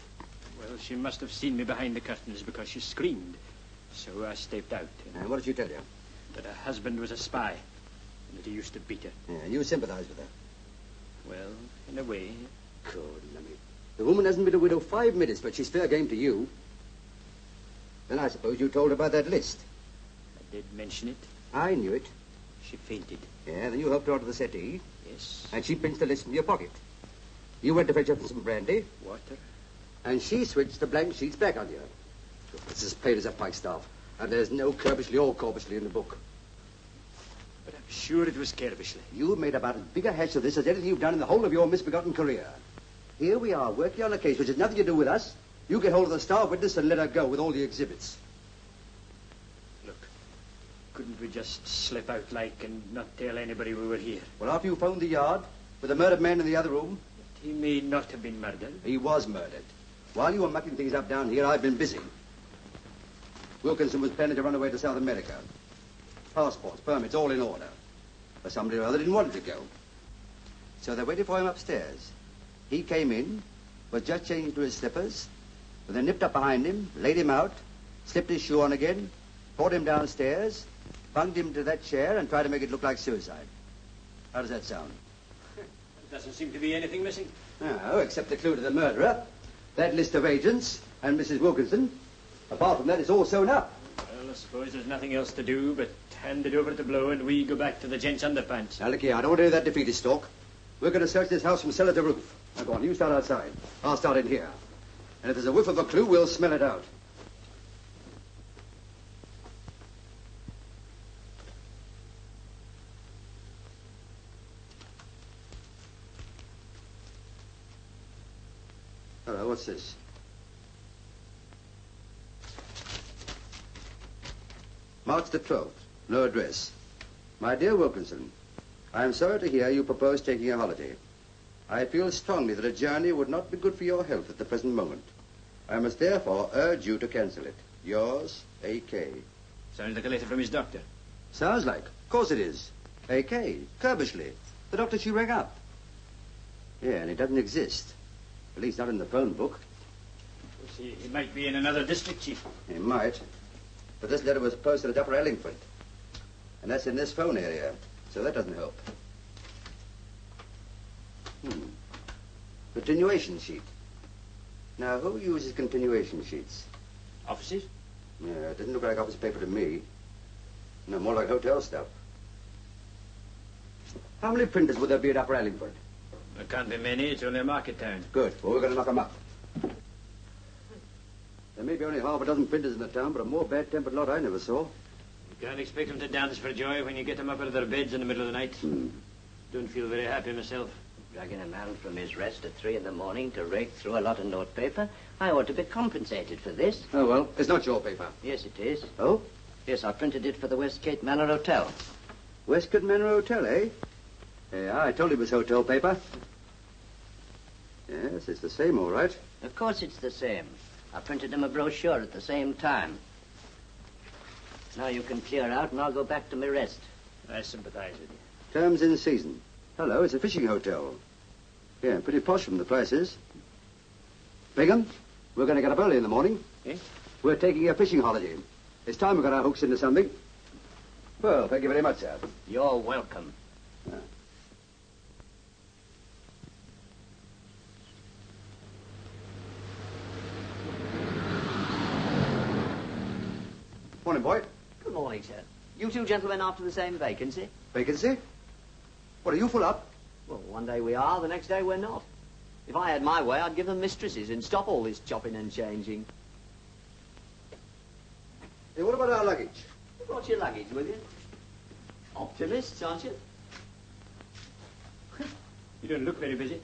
Well, she must have seen me behind the curtains because she screamed. So I stepped out. And what did she tell you? That her husband was a spy, and that he used to beat her. Yeah, you sympathize with her. Well, in a way. God, lummy. The woman hasn't been a widow 5 minutes, but she's fair game to you. Then I suppose you told her about that list. I did mention it. I knew it. She fainted. Yeah, then you helped her onto the settee. Yes. And she pinched the list into your pocket. You went to fetch her some brandy. Water. And she switched the blank sheets back on you. It's as plain as a pikestaff. And there's no Kerbishley or Corbishley in the book. But I'm sure it was Kerbishley. You made about as big a hash of this as anything you've done in the whole of your misbegotten career. Here we are, working on a case which has nothing to do with us. You get hold of the star witness and let her go with all the exhibits. Look, couldn't we just slip out like and not tell anybody we were here? Well, after you phoned the yard, with the murdered man in the other room... He may not have been murdered. He was murdered. While you were mucking things up down here, I've been busy. Wilkinson was planning to run away to South America. Passports, permits, all in order. But somebody or other didn't want him to go. So they waited for him upstairs. He came in, was just changing to his slippers, but they nipped up behind him, laid him out, slipped his shoe on again, brought him downstairs, bunged him to that chair, and tried to make it look like suicide. How does that sound? There doesn't seem to be anything missing. No, except the clue to the murderer, that list of agents, and Mrs. Wilkinson. Apart from that, it's all sewn up. Well, I suppose there's nothing else to do but hand it over to Blow and we go back to the gents' underpants. Now, look here, I don't want to hear that defeated talk. We're going to search this house from cellar to roof. Now, go on, you start outside. I'll start in here. And if there's a whiff of a clue, we'll smell it out. Hello, what's this? March the 12th. No address. My dear Wilkinson, I am sorry to hear you propose taking a holiday. I feel strongly that a journey would not be good for your health at the present moment. I must therefore urge you to cancel it. Yours, A.K. Sounds like a letter from his doctor. Sounds like. Of course it is. A.K. Kerbishley. The doctor she rang up. Yeah, and it doesn't exist. At least not in the phone book. He might be in another district, Chief. He might. But this letter was posted at Upper Ellingford. And that's in this phone area. So that doesn't help. Continuation sheet. Now, who uses continuation sheets? Offices? Yeah, it didn't look like office paper to me. No, more like hotel stuff. How many printers would there be at Upper Ellingford? There can't be many. It's only a market town. Good. Well, we're going to knock them up. There may be only half a dozen printers in the town, but a more bad-tempered lot I never saw. You can't expect them to dance for joy when you get them up out of their beds in the middle of the night. Don't feel very happy myself. Dragging a man from his rest at 3 in the morning to rake through a lot of notepaper. I ought to be compensated for this. Oh, well, it's not your paper. Yes, it is. Oh? Yes, I printed it for the Westgate Manor Hotel. Westgate Manor Hotel, eh? Yeah, I told him it was hotel paper. Yes, it's the same, all right. Of course it's the same. I printed him a brochure at the same time. Now you can clear out and I'll go back to my rest. I sympathize with you. Terms in season. Hello, it's a fishing hotel. Yeah, pretty posh from the prices. Bingham, we're going to get up early in the morning. Eh? We're taking a fishing holiday. It's time we got our hooks into something. Well, thank you very much, sir. You're welcome. Morning, boy. Good morning, sir. You two gentlemen after the same vacancy? Vacancy? What, are you full up? Well, one day we are, the next day we're not. If I had my way, I'd give them mistresses and stop all this chopping and changing. Hey, what about our luggage? You brought your luggage with you? Optimists, aren't you? You don't look very busy.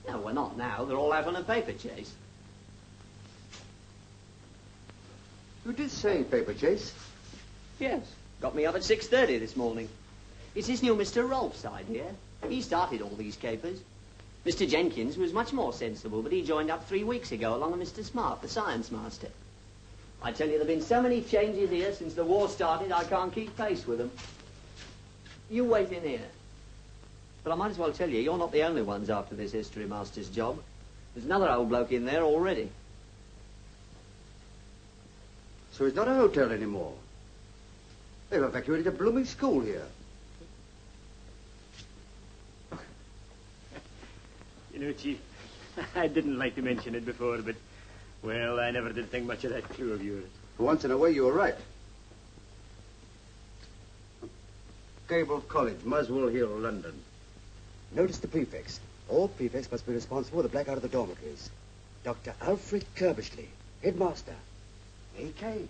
No, we're not now. They're all out on a paper chase. You did say paper chase. Yes. Got me up at 6:30 this morning. It's this new Mr. Rolfe's idea. He started all these capers. Mr. Jenkins was much more sensible, but he joined up 3 weeks ago along with Mr. Smart, the science master. I tell you, there have been so many changes here since the war started, I can't keep pace with them. You wait in here. But I might as well tell you, you're not the only ones after this history master's job. There's another old bloke in there already. So it's not a hotel anymore. They've evacuated a blooming school here. You know, Chief, I didn't like to mention it before, but, well, I never did think much of that clue of yours. For once in a way, you were right. Cable College, Muswell Hill, London. Notice the prefix. All prefects must be responsible for the blackout of the dormitories. Dr. Alfred Kirbishley, headmaster. A.K.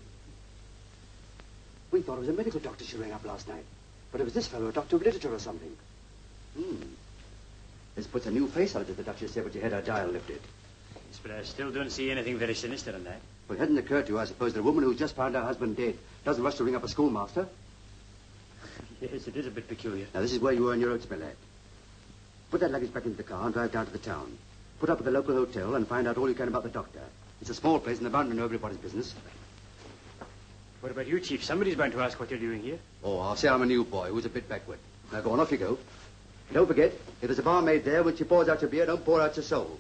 We thought it was a medical doctor she rang up last night. But it was this fellow, a doctor of literature or something. This puts a new face on it, as the Duchess said when she had her dial lifted. Yes, but I still don't see anything very sinister in that. Well, it hadn't occurred to you, I suppose, that a woman who's just found her husband dead doesn't rush to ring up a schoolmaster. Yes, it is a bit peculiar. Now, this is where you earn your oats, my lad. Put that luggage back into the car and drive down to the town. Put up at the local hotel and find out all you can about the doctor. It's a small place and they're bound to know everybody's business. What about you, Chief? Somebody's bound to ask what you're doing here. Oh, I'll say I'm a new boy who's a bit backward. Now, go on, off you go. Don't forget, if there's a barmaid there, when she pours out your beer, don't pour out your soul.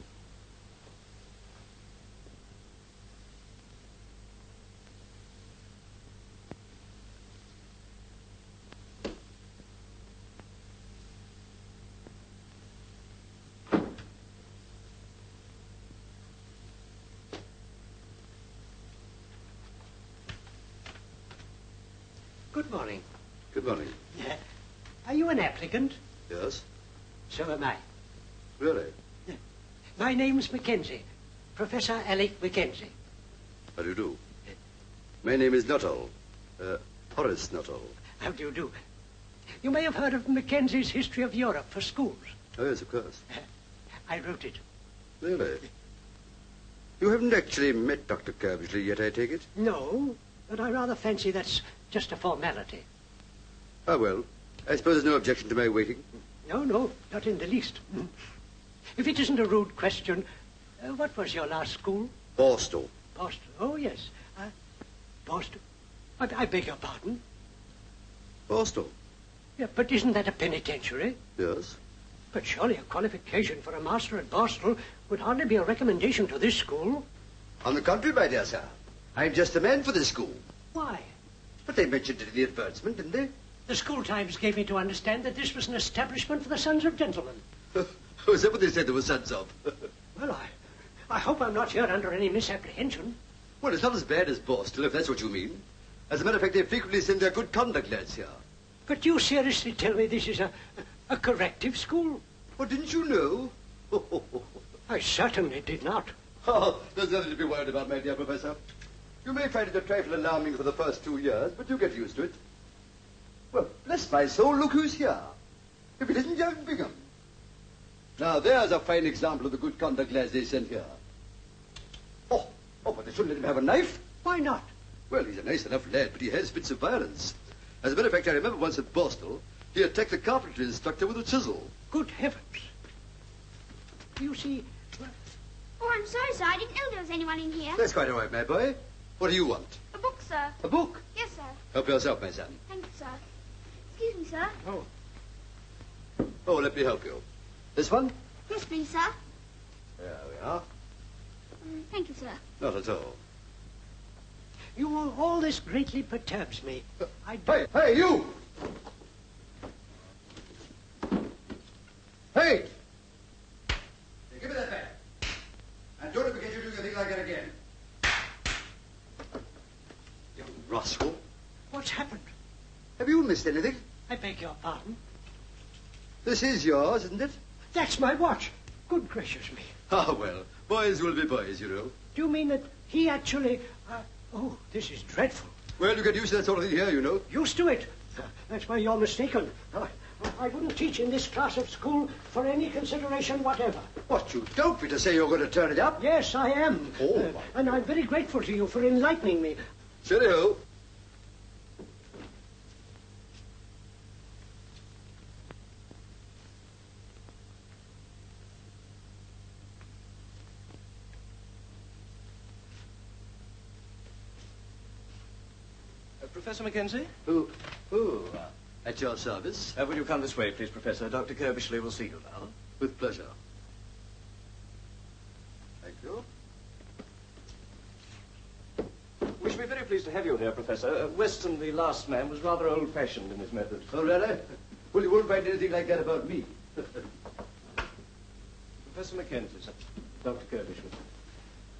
Good morning. Good morning. Are you an applicant? Yes. So am I. Really? My name's Mackenzie. Professor Alec Mackenzie. How do you do? My name is Nuttall. Horace Nuttall. How do you do? You may have heard of Mackenzie's History of Europe for schools. Oh, yes, of course. I wrote it. Really? You haven't actually met Dr. Kirbishley yet, I take it? No, but I rather fancy that's just a formality. Ah, well, I suppose there's no objection to my waiting. No, not in the least. If it isn't a rude question, what was your last school? Borstal. Borstal, oh, yes. Borstal. I beg your pardon? Borstal? Yeah, but isn't that a penitentiary? Yes. But surely a qualification for a master at Borstal would hardly be a recommendation to this school. On the contrary, my dear sir. I'm just the man for this school. Why? But they mentioned it in the advertisement, didn't they? The school times gave me to understand that this was an establishment for the sons of gentlemen. Oh, is that what they said there were sons of? Well, I hope I'm not here under any misapprehension. Well, it's not as bad as Borstal, if that's what you mean. As a matter of fact, they frequently send their good conduct lads here. But you seriously tell me this is a corrective school? Well, didn't you know? I certainly did not. Oh, there's nothing to be worried about, my dear Professor. You may find it a trifle alarming for the first 2 years, but you'll get used to it. Well, bless my soul, look who's here. If it isn't young Bingham. Now, there's a fine example of the good conduct lads they sent here. Oh, but they shouldn't let him have a knife. Why not? Well, he's a nice enough lad, but he has fits of violence. As a matter of fact, I remember once at Borstal, he attacked the carpentry instructor with a chisel. Good heavens. You see... Oh, I'm sorry, sir. I didn't know there was anyone in here. That's quite all right, my boy. What do you want? A book, sir. A book? Yes, sir. Help yourself, my son. Thank you, sir. Excuse me, sir. Oh, let me help you. This one? Yes, please, sir. There we are. Thank you, sir. Not at all. All this greatly perturbs me. Hey, you! Hey! Give me that back. And don't forget you do anything like that again. You rascal. What's happened? Have you missed anything? I beg your pardon? This is yours, isn't it? That's my watch. Good gracious me. Ah, well, boys will be boys, you know. Do you mean that he actually... oh, this is dreadful. Well, you get used to that sort of thing here, you know. Used to it? That's where you're mistaken. I wouldn't teach in this class of school for any consideration whatever. What, you don't mean to say you're going to turn it up? Yes, I am. Oh, and I'm very grateful to you for enlightening me. Cheerio. Professor Mackenzie? At your service. Will you come this way, please, Professor? Dr. Kirbishley will see you now. With pleasure. very pleased to have you here, Professor. Weston, the last man, was rather old-fashioned in his methods. Oh, really? Well, you won't find anything like that about me. Professor Mackenzie, sir. Dr. Kirby.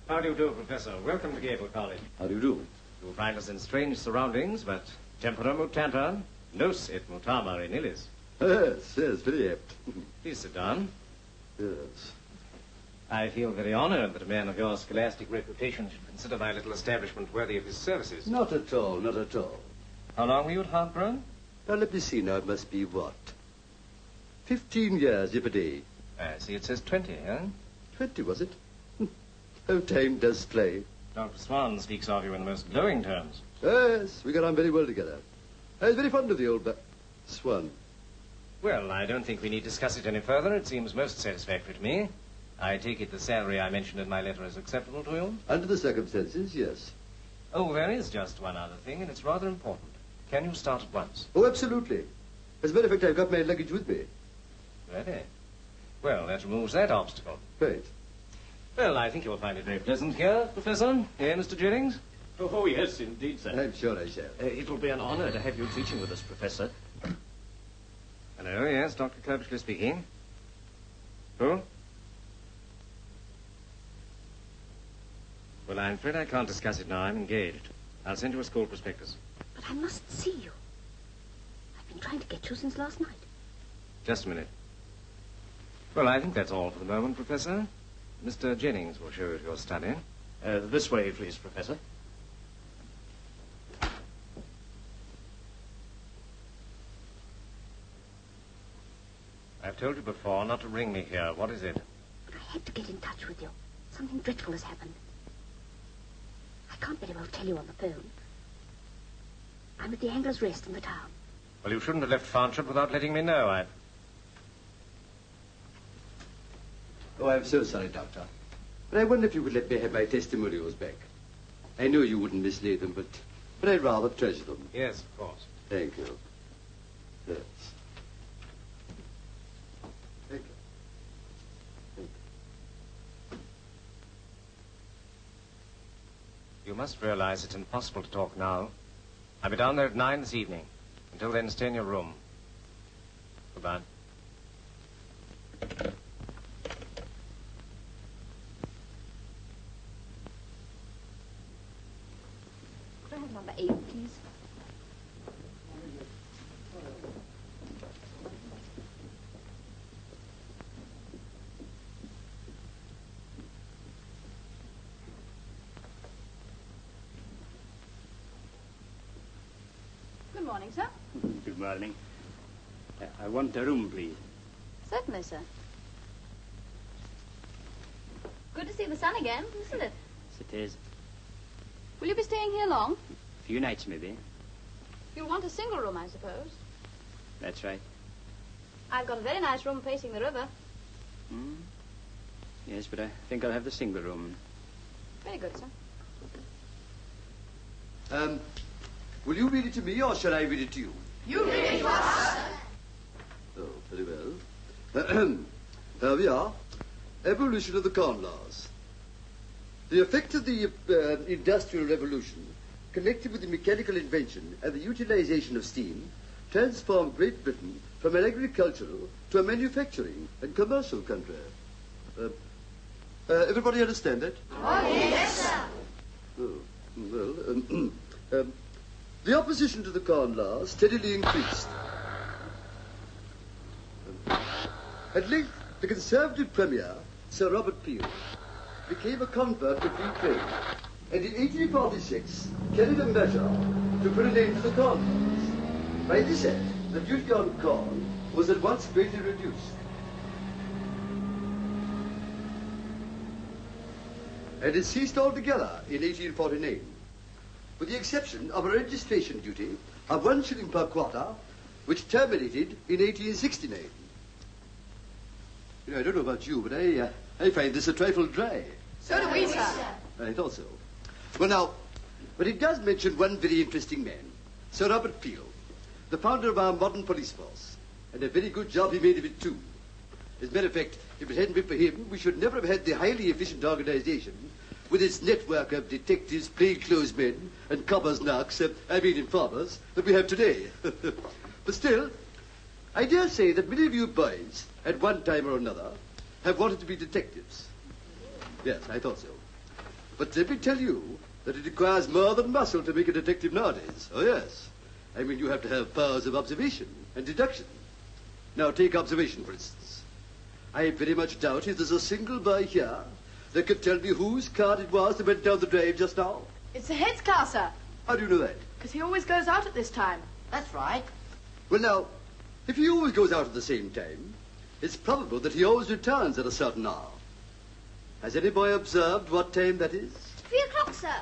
How do you do, Professor? Welcome to Gable College. How do you do? You'll find us in strange surroundings, but tempora mutanta, nos et mutama in illis. Yes, very apt. Please sit down. Yes. I feel very honored that a man of your scholastic reputation should consider my little establishment worthy of his services. Not at all, not at all. How long were you at Hartburn? Now, let me see now. It must be what? 15 years, if a day. I see it says 20, huh? 20, was it? Oh, time does fly. Dr. Swan speaks of you in the most glowing terms. Yes, we got on very well together. I was very fond of the old Swan. Well, I don't think we need discuss it any further. It seems most satisfactory to me. I take it the salary I mentioned in my letter is acceptable to you? Under the circumstances, yes. Oh, there is just one other thing, and it's rather important. Can you start at once? Oh, absolutely. As a matter of fact, I've got my luggage with me. Really? Well, that removes that obstacle. Right. Well, I think you'll find it very pleasant here, Professor. Here, Mr. Jennings? Oh, yes, indeed, sir. I'm sure I shall. It'll be an honor to have you teaching with us, Professor. Hello, yes, Dr. Kirby speaking. Who? Well, I'm afraid I can't discuss it now. I'm engaged. I'll send you a school prospectus. But I must see you. I've been trying to get you since last night. Just a minute. Well, I think that's all for the moment, Professor. Mr. Jennings will show you your study. This way, please, Professor. I've told you before not to ring me here. What is it? But I had to get in touch with you. Something dreadful has happened. I can't very well tell you on the phone. I'm at the Angler's Rest in the town. Well, you shouldn't have left Farnshire without letting me know. Oh, I'm so sorry, Doctor. But I wonder if you could let me have my testimonials back. I know you wouldn't mislay them, but I'd rather treasure them. Yes, of course. Thank you. Yes. Thank you. Thank you. You must realize it's impossible to talk now. I'll be down there at 9 this evening. Until then, stay in your room. Goodbye. Could I have number 8, please? Good morning, sir. Good morning. I want a room, please. Certainly, sir. Good to see the sun again, isn't it? Yes, it is. Will you be staying here long? A few nights, maybe. You'll want a single room, I suppose. That's right. I've got a very nice room facing the river. Hmm? Yes, but I think I'll have the single room. Very good, sir. Will you read it to me, or shall I read it to you? You read it to us, sir. Oh, very well. Here we are. Evolution of the Corn Laws. The effect of the Industrial Revolution, connected with the mechanical invention and the utilization of steam, transformed Great Britain from an agricultural to a manufacturing and commercial country. Everybody understand that? Oh, yes, sir. Oh, well, the opposition to the Corn Laws steadily increased. At length, the Conservative Premier, Sir Robert Peel, became a convert to free trade, and in 1846 carried a measure to put an end to the Corn Laws. By this act, the duty on corn was at once greatly reduced. And it ceased altogether in 1849, with the exception of a registration duty of 1 shilling per quarter, which terminated in 1869. You know, I don't know about you, but I find this a trifle dry. So do we, sir. I thought so. Well, now, but it does mention one very interesting man, Sir Robert Peel, the founder of our modern police force, and a very good job he made of it, too. As a matter of fact, if it hadn't been for him, we should never have had the highly efficient organization with its network of detectives, plainclothesmen, and coppers knocks, informers, that we have today. But still, I dare say that many of you boys, at one time or another, have wanted to be detectives. Yes, I thought so. But let me tell you that it requires more than muscle to make a detective nowadays. Oh, yes. I mean, you have to have powers of observation and deduction. Now, take observation, for instance. I very much doubt if there's a single boy here that could tell me whose card it was that went down the drain just now. It's the head's car, sir. How do you know that? Because he always goes out at this time. That's right. Well, now, if he always goes out at the same time, it's probable that he always returns at a certain hour. Has any boy observed what time that is? 3 o'clock, sir.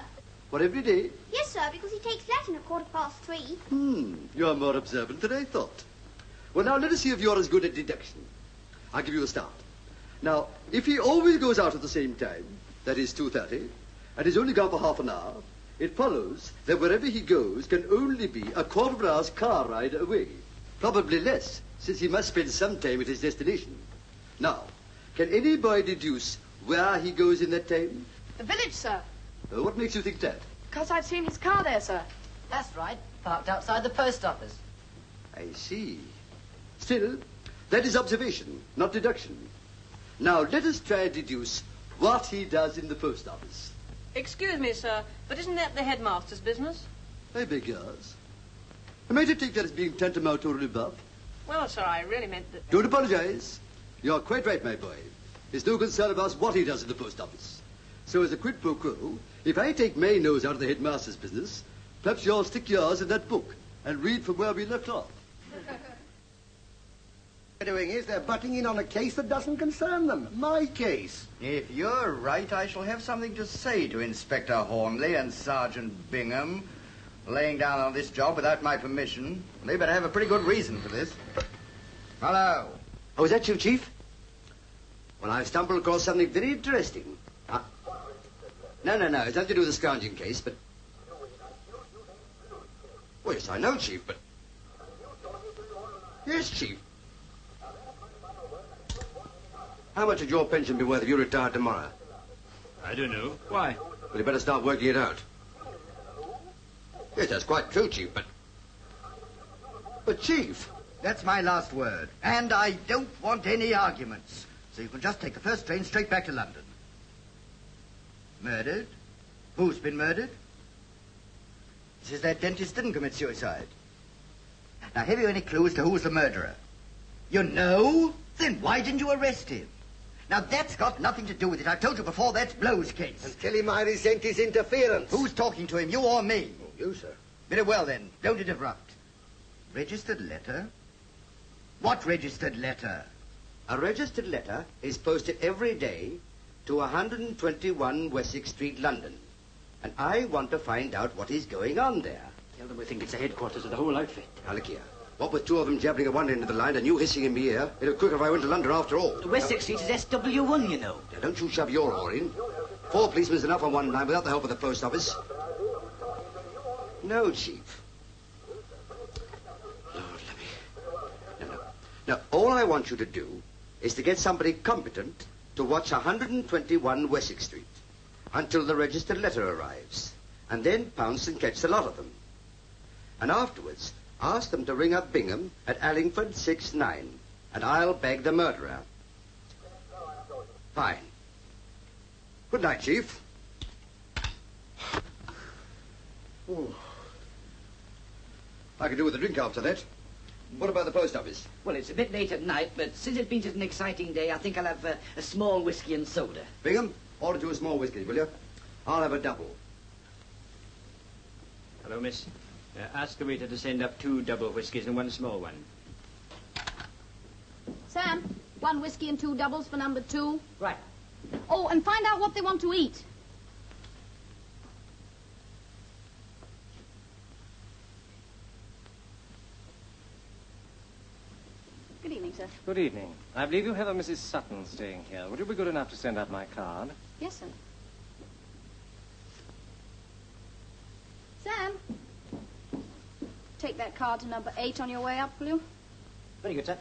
What, every day? Yes, sir, because he takes Latin at 3:15. You're more observant than I thought. Well, now, let us see if you're as good at deduction. I'll give you a start. Now, if he always goes out at the same time, that is 2:30, and he's only gone for half an hour, it follows that wherever he goes can only be a quarter of an hour's car ride away. Probably less, since he must spend some time at his destination. Now, can any boy deduce where he goes in that time? The village, sir. What makes you think that? Because I've seen his car there, sir. That's right. Parked outside the post office. I see. Still, that is observation, not deduction. Now, let us try and deduce what he does in the post office. Excuse me, sir, but isn't that the headmaster's business? I beg yours. Am I to take that as being tantamount to a rebuff? Well, sir, I really meant that... Don't apologize. You're quite right, my boy. There's no concern about what he does in the post office. So as a quid pro quo, if I take my nose out of the headmaster's business, perhaps you'll stick yours in that book and read from where we left off. What they're doing is they're butting in on a case that doesn't concern them. My case. If you're right, I shall have something to say to Inspector Hornleigh and Sergeant Bingham. Laying down on this job without my permission. They better have a pretty good reason for this. Hello. Oh, is that you, Chief? Well, I've stumbled across something very interesting. No. It's nothing to do with the scrounging case, but... Oh, yes, I know, Chief, but... Yes, Chief. How much would your pension be worth if you retired tomorrow? I don't know. Why? Well, you better start working it out. Yes, that's quite true, Chief, but... But, Chief... That's my last word. And I don't want any arguments. So you can just take the first train straight back to London. Murdered? Who's been murdered? It says that dentist didn't commit suicide. Now, have you any clue as to who's the murderer? You know? Then why didn't you arrest him? Now, that's got nothing to do with it. I told you before, that's Blow's case. And tell him I resent his interference. Who's talking to him, you or me? Oh, you, sir. Very well, then. Don't interrupt. Registered letter? What registered letter? A registered letter is posted every day to 121 Wessex Street, London. And I want to find out what is going on there. Tell them we think it's the headquarters of the whole outfit. Now, look here. What with 2 of them jabbering at one end of the line and you hissing in my ear, it'd be quicker if I went to London after all. The Wessex Street is SW1, you know. Now, don't you shove your oar in. 4 policemen's enough on one line without the help of the post office. No, Chief. Lord, let me... No. Now, all I want you to do is to get somebody competent to watch 121 Wessex Street until the registered letter arrives, and then pounce and catch the lot of them. And afterwards, ask them to ring up Bingham at Allingford 69, and I'll bag the murderer. Fine. Good night, Chief. Ooh. I could do with a drink after that. What about the post office? Well, it's a bit late at night, but since it's been such an exciting day, I think I'll have a small whiskey and soda. Bingham, order 2 a small whiskey, will you? I'll have a double. Hello, miss. Ask the waiter to send up 2 double whiskies and 1 small one. Sam, 1 whiskey and 2 doubles for number 2. Right. Oh, and find out what they want to eat. Good evening, sir. Good evening. I believe you have a Mrs. Sutton staying here. Would you be good enough to send out my card? Yes, sir. Sam, take that card to number 8 on your way up, will you? Very good, sir.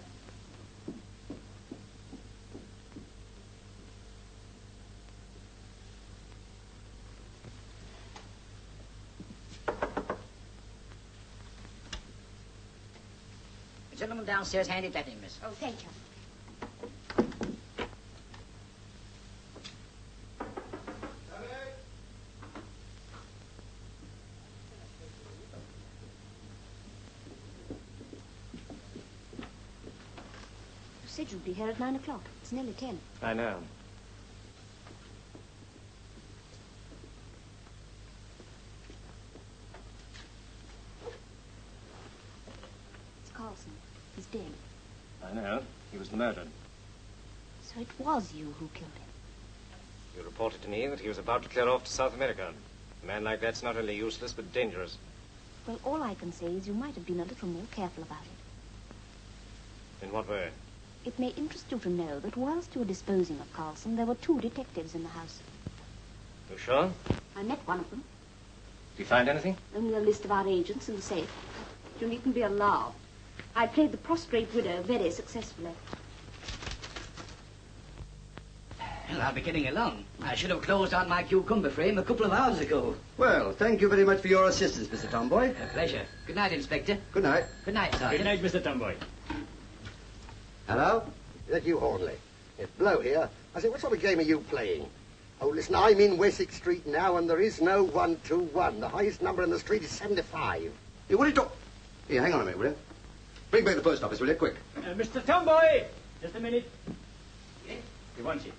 gentleman downstairs hand it to him, miss. Oh, thank you. You said you'd be here at 9 o'clock. It's nearly 10. I know. Carlson. He's dead. I know. He was the murderer. So it was you who killed him. You reported to me that he was about to clear off to South America. A man like that's not only useless, but dangerous. Well, all I can say is you might have been a little more careful about it. In what way? It may interest you to know that whilst you were disposing of Carlson, there were 2 detectives in the house. You sure? I met one of them. Did you find anything? Only a list of our agents in the safe. You needn't be alarmed. I played the prostrate widow very successfully. Well, I'll be getting along. I should have closed on my cucumber frame a couple of hours ago. Well, thank you very much for your assistance, Mr. Tomboy. A pleasure. Good night, Inspector. Good night. Good night, Sergeant. Good night, Mr. Tomboy. Hello? Is that you, Hornleigh? It's Blow here. I say, what sort of game are you playing? Oh, listen, I'm in Wessex Street now, and there is no 121. The highest number in the street is 75. Hey, what are you talking... Here, hang on a minute, will you? Bring back the post office, will you? Quick. Mr. Tomboy! Just a minute. Yes? He wants you.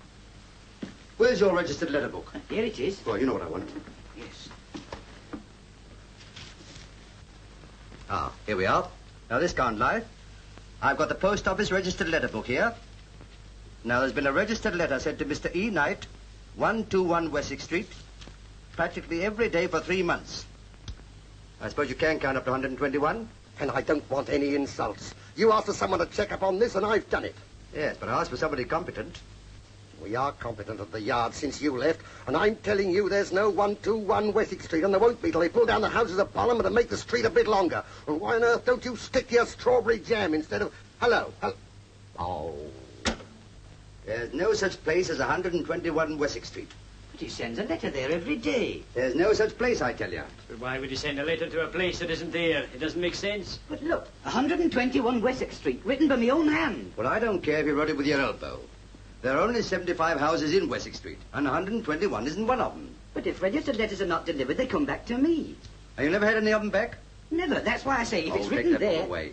Where's your registered letter book? Here it is. Well, you know what I want. Yes. Ah, here we are. Now, this can't lie. I've got the post office registered letter book here. Now, there's been a registered letter sent to Mr. E. Knight, 121 Wessex Street, practically every day for 3 months. I suppose you can count up to 121? And I don't want any insults. You asked for someone to check up on this, and I've done it. Yes, but I asked for somebody competent. We are competent at the yard since you left, and I'm telling you there's no 121 Wessex Street, and there won't be till they pull down the Houses of Parliament and make the street a bit longer. And why on earth don't you stick to your strawberry jam instead of... Hello. Oh. There's no such place as 121 Wessex Street. But he sends a letter there every day. There's no such place, I tell you. But why would you send a letter to a place that isn't there? It doesn't make sense. But look, 121 Wessex Street, written by my own hand. Well, I don't care if you wrote it with your elbow. There are only 75 houses in Wessex Street, and 121 isn't one of them. But if registered letters are not delivered, they come back to me. Have you never had any of them back? Never. That's why I say if it's written take that there... one away.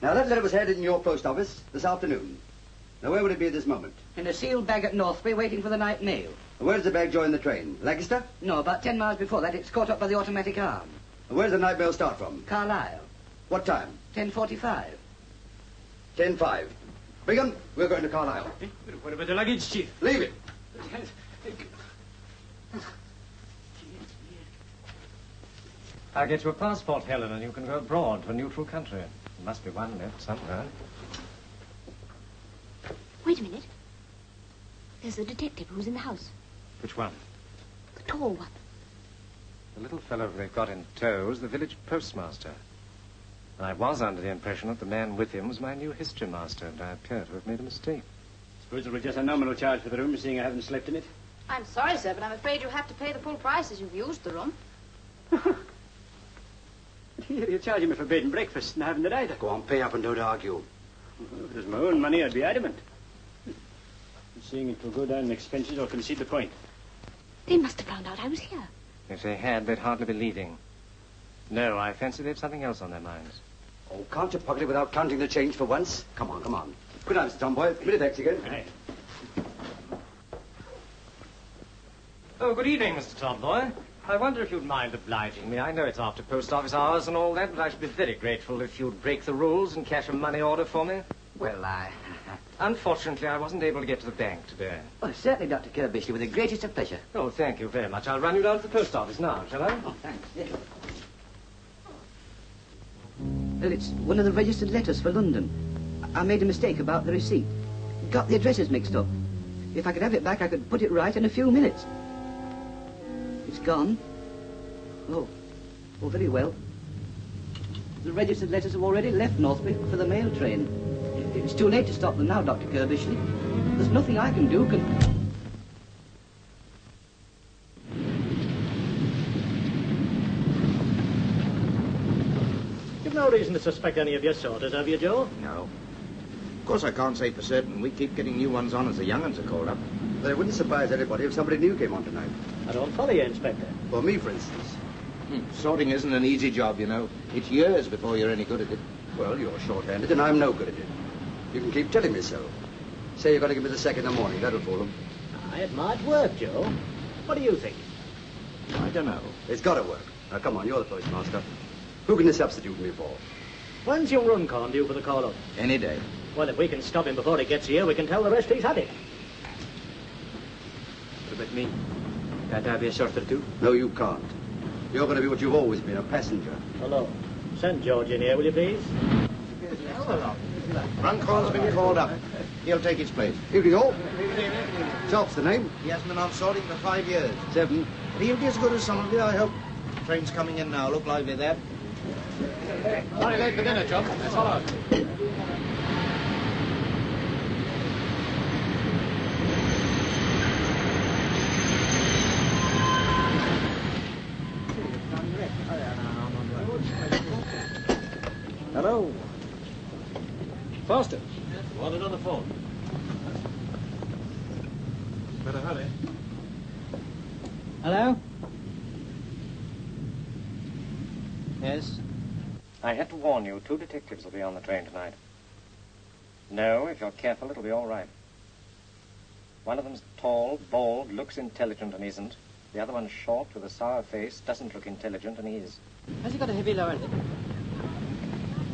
Now, that letter was handed in your post office this afternoon. Now, where would it be at this moment? In a sealed bag at Northbury, waiting for the night mail. Where does the bag join the train? Lancaster? No, about 10 miles before that, it's caught up by the automatic arm. Where does the night mail start from? Carlisle. What time? 10:45. 10:05. Bingham, we're going to Carlisle. What about the luggage, Chief? Leave it. I'll get you a passport, Helen, and you can go abroad to a neutral country. There must be one left somewhere. Wait a minute. There's a detective who's in the house. Which one? The tall one. The little fellow they've got in tow is the village postmaster. And I was under the impression that the man with him was my new history master, and I appear to have made a mistake. Suppose it was just a nominal charge for the room, seeing I haven't slept in it? I'm sorry, sir, but I'm afraid you have to pay the full price as you've used the room. You're charging me for bed and breakfast, and I haven't it either. Go on, pay up and don't argue. Well, if it was my own money, I'd be adamant. Seeing it will go down in expenses or concede the point. They must have found out I was here. If they had, they'd hardly be leaving. No, I fancy they've something else on their minds. Oh, can't you pocket it without counting the change for once? Come on, come on. Good night, Mr. Tomboy. Minute thanks again. Right. Oh, good evening, Mr. Tomboy. I wonder if you'd mind obliging me. I know it's after post office hours and all that, but I should be very grateful if you'd break the rules and cash a money order for me. Well, Unfortunately, I wasn't able to get to the bank today. Oh, certainly, Dr. Kirbishley, with the greatest of pleasure. Oh, thank you very much. I'll run you down to the post office now, shall I? Oh, thanks. Yes. Well, it's one of the registered letters for London. I made a mistake about the receipt. Got the addresses mixed up. If I could have it back, I could put it right in a few minutes. It's gone. Oh, very well. The registered letters have already left Northbury for the mail train. It's too late to stop them now, Dr. Kirbishley. There's nothing I can do. You've no reason to suspect any of your sorters, have you, Joe? No. Of course, I can't say for certain. We keep getting new ones on as the young ones are called up. But it wouldn't surprise anybody if somebody new came on tonight. I don't follow you, Inspector. For me, for instance. Sorting isn't an easy job, you know. It's years before you're any good at it. Well, you're short-handed, and I'm no good at it. You can keep telling me so. Say you're going to give me the sack in the morning. That'll fool them. It might work, Joe. What do you think? I don't know. It's got to work. Now, come on, you're the postmaster. Who can you substitute me for? When's your Runcorn due for the call-up? Any day. Well, if we can stop him before he gets here, we can tell the rest he's had it. What about me? Can't I be a sorter too? No, you can't. You're going to be what you've always been, a passenger. Hello. Send George in here, will you, please? Runcorn's been called up. He'll take his place. Evening all. Sharp's the name. He hasn't been on sorting for 5 years. 7. But he'll be as good as some of you, I hope. Train's coming in now. Look lively there. Sorry, late for dinner, John. Let's follow. Hello. Faster. Wanted on the phone. Better hurry. Hello? Yes? I had to warn you, 2 detectives will be on the train tonight. No, if you're careful, it'll be all right. One of them's tall, bald, looks intelligent and isn't. The other one's short, with a sour face, doesn't look intelligent and is. Has he got a heavy lower lip?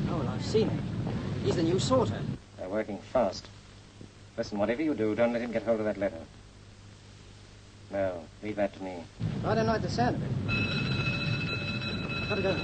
Oh, well, I've seen him. He's the new sorter. They're working fast. Listen, whatever you do, don't let him get hold of that letter. No, leave that to me. I don't like the sound of it. I've got to go.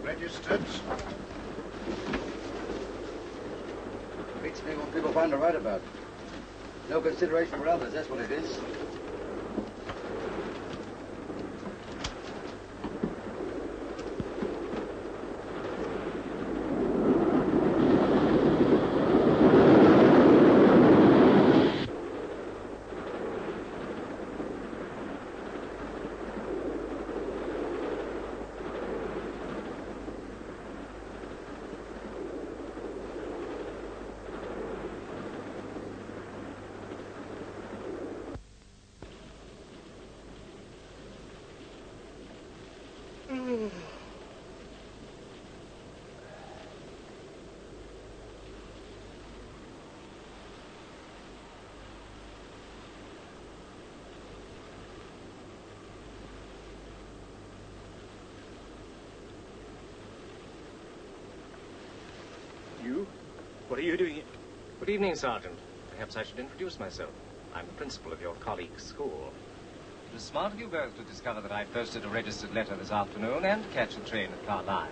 Registered. Beats me what people find to write about. No consideration for others, that's what it is. You? What are you doing here? Good evening, Sergeant. Perhaps I should introduce myself. I'm the principal of your colleague's school. It was smart of you both to discover that I posted a registered letter this afternoon and catch the train at Carlisle.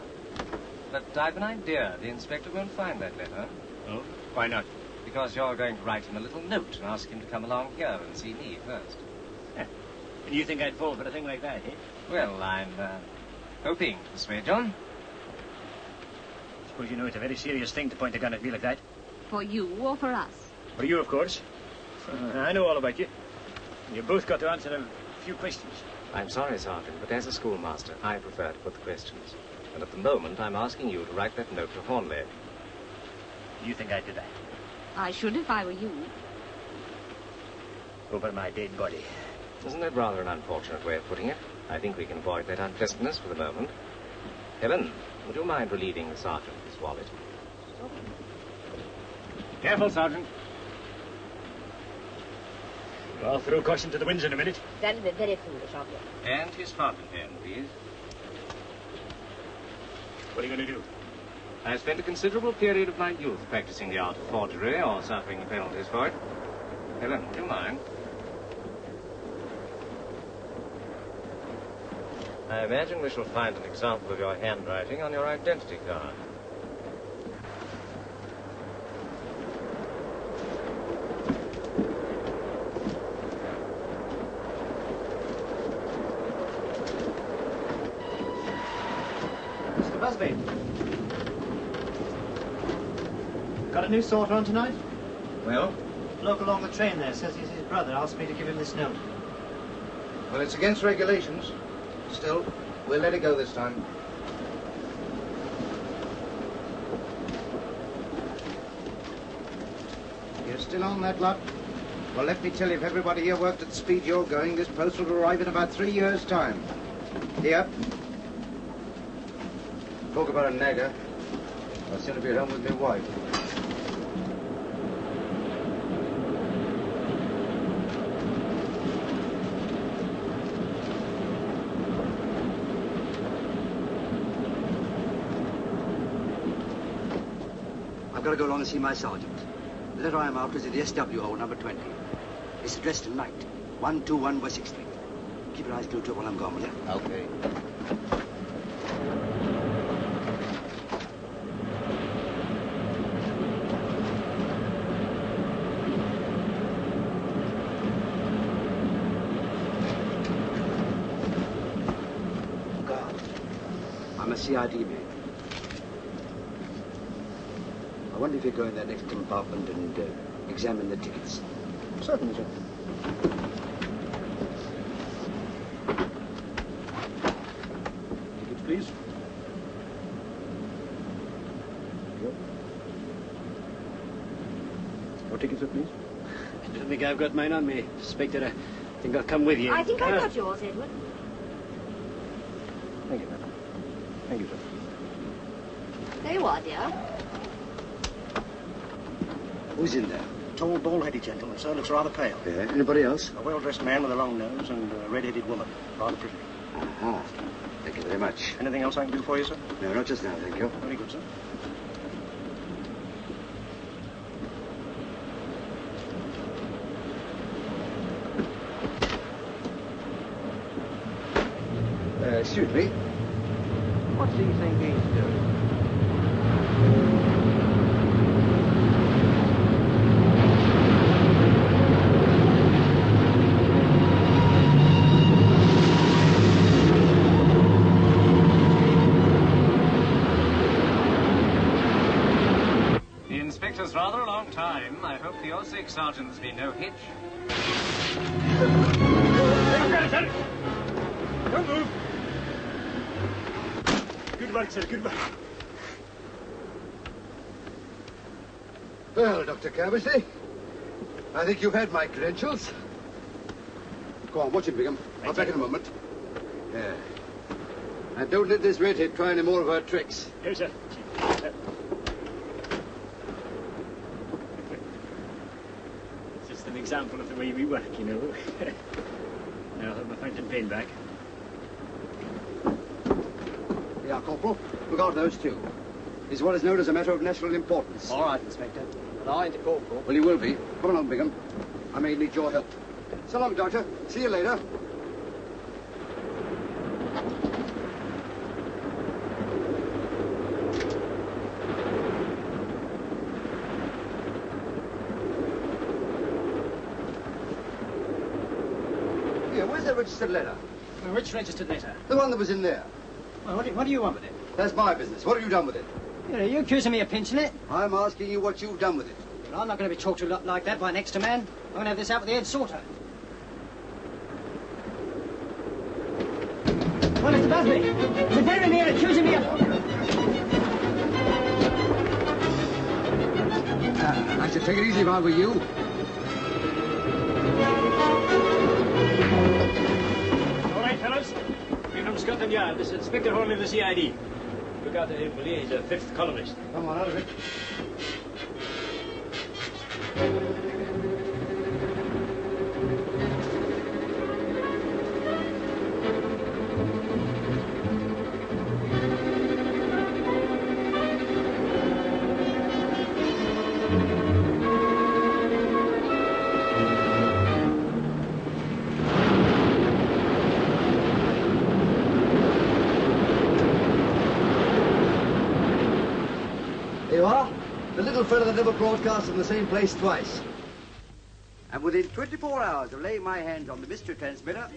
But I've an idea. The inspector won't find that letter. Oh? Why not? Because you're going to write him a little note and ask him to come along here and see me first. And you think I'd fall for a thing like that, eh? Well, I'm hoping this way, John. Suppose you know it's a very serious thing to point a gun at me like that. For you or for us? For you, of course. I know all about you. You both got to answer a few questions. I'm sorry, Sergeant, but as a schoolmaster, I prefer to put the questions. And at the moment, I'm asking you to write that note to Hornleigh. You think I'd do that? I should if I were you. Over my dead body. Isn't that rather an unfortunate way of putting it? I think we can avoid that unpleasantness for the moment. Helen, would you mind relieving the sergeant of his wallet? Careful, Sergeant. I'll throw caution to the winds in a minute. That'll be very foolish of you. And his fountain pen, please. What are you going to do? I spent a considerable period of my youth practicing the art of forgery or suffering the penalties for it. Helen, do you mind? I imagine we shall find an example of your handwriting on your identity card. Mr. Busby. Got a new sorter on tonight? Well? Bloke along the train there says he's his brother. Asked me to give him this note. Well, it's against regulations. Still, we'll let it go this time. You're still on that lot? Well, let me tell you, if everybody here worked at the speed you're going, this post will arrive in about 3 years' time. Here. Talk about a nagger. I'll soon be home with my wife. I've got to go along and see my sergeant. The letter I'm after is in the SW hole, number 20. It's addressed to Knight, 121 West 6th Street. Keep your eyes glued to it while I'm gone, will you? Okay. God, I'm a CID man. I wonder if you go in that next compartment and examine the tickets. Certainly, sir. Tickets, please. Your tickets, sir, please. I don't think I've got mine on me. Inspector, I think I'll come with you. I think I've got yours, Edward. Thank you, madam. Thank you, sir. There you are, dear. Who's in there? Tall, bald-headed gentleman, sir. Looks rather pale. Yeah. Anybody else? A well-dressed man with a long nose and a red-headed woman. Rather pretty. Aha. Thank you very much. Anything else I can do for you, sir? No, not just now, thank you. Very good, sir. Excuse me. What do you think he's doing? The inspector's rather a long time. I hope for your sake, Sergeant, there's been no hitch. Don't move. Good work, sir. Good work. Well, Dr. Cabersley, I think you've had my credentials. Go on, watch him, Bingham. I'll be back in a moment. Yeah. And don't let this redhead try any more of her tricks. No, sir. It's just an example of the way we work, you know. Now I'll have my fountain pen back. Yeah, Corporal. Look out those two. It's what is known as a matter of national importance. All right, Inspector. But I ain't a corporal. Well, you will be. Come along, Bingham. I may need your help. So long, Doctor. See you later. Here, where's that registered letter? Which registered letter? The one that was in there. Well, what do you want with it? That's my business. What have you done with it? Are you accusing me of pinching it? I'm asking you what you've done with it. Well, I'm not going to be talked to like that by an extra man. I'm going to have this out with the head sorter. Well, Mr. Busby, the gentleman here accusing me of... I should take it easy if I were you. All right, fellas. We're from Scotland Yard. This is Inspector Hornleigh of the CID. Look out for him, will you? He's a 5th columnist. Come on, out of it. little fella that never broadcast in the same place twice. And within 24 hours of laying my hands on the mystery transmitter,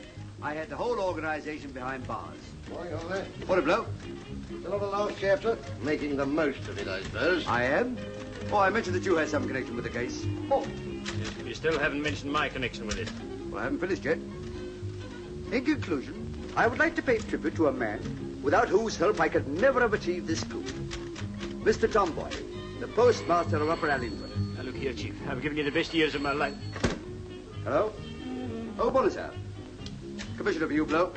I had the whole organization behind bars. Morning, Hornleigh. Morning, bloke. Still on the last chapter? Making the most of it, I suppose. I am. Oh, I mentioned that you had some connection with the case. Oh. Yes, you still haven't mentioned my connection with it. Well, I haven't finished yet. In conclusion, I would like to pay tribute to a man without whose help I could never have achieved this coup. Mr. Tomboy, the postmaster of Upper Allingford. Now, look here, Chief. I've given you the best years of my life. Hello? Oh, morning, sir. Commissioner for you, bloke.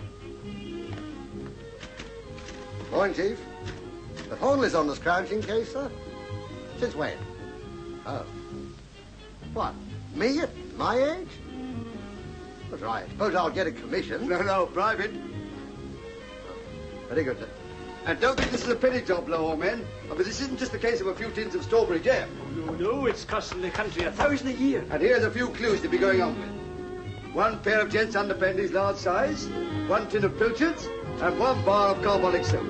Morning, Chief. But Hornleigh's on the scrounging case, sir? Since when? Oh. What? Me at my age? That's right. Suppose I'll get a commission. No, private. Very good, sir. And don't think this is a penny job, blow, old man. I mean, this isn't just a case of a few tins of strawberry jam. No, it's costing the country $1,000 a year. And here's a few clues to be going on with. 1 pair of gents' underpanties large size, 1 tin of pilchards, and 1 bar of carbolic soap.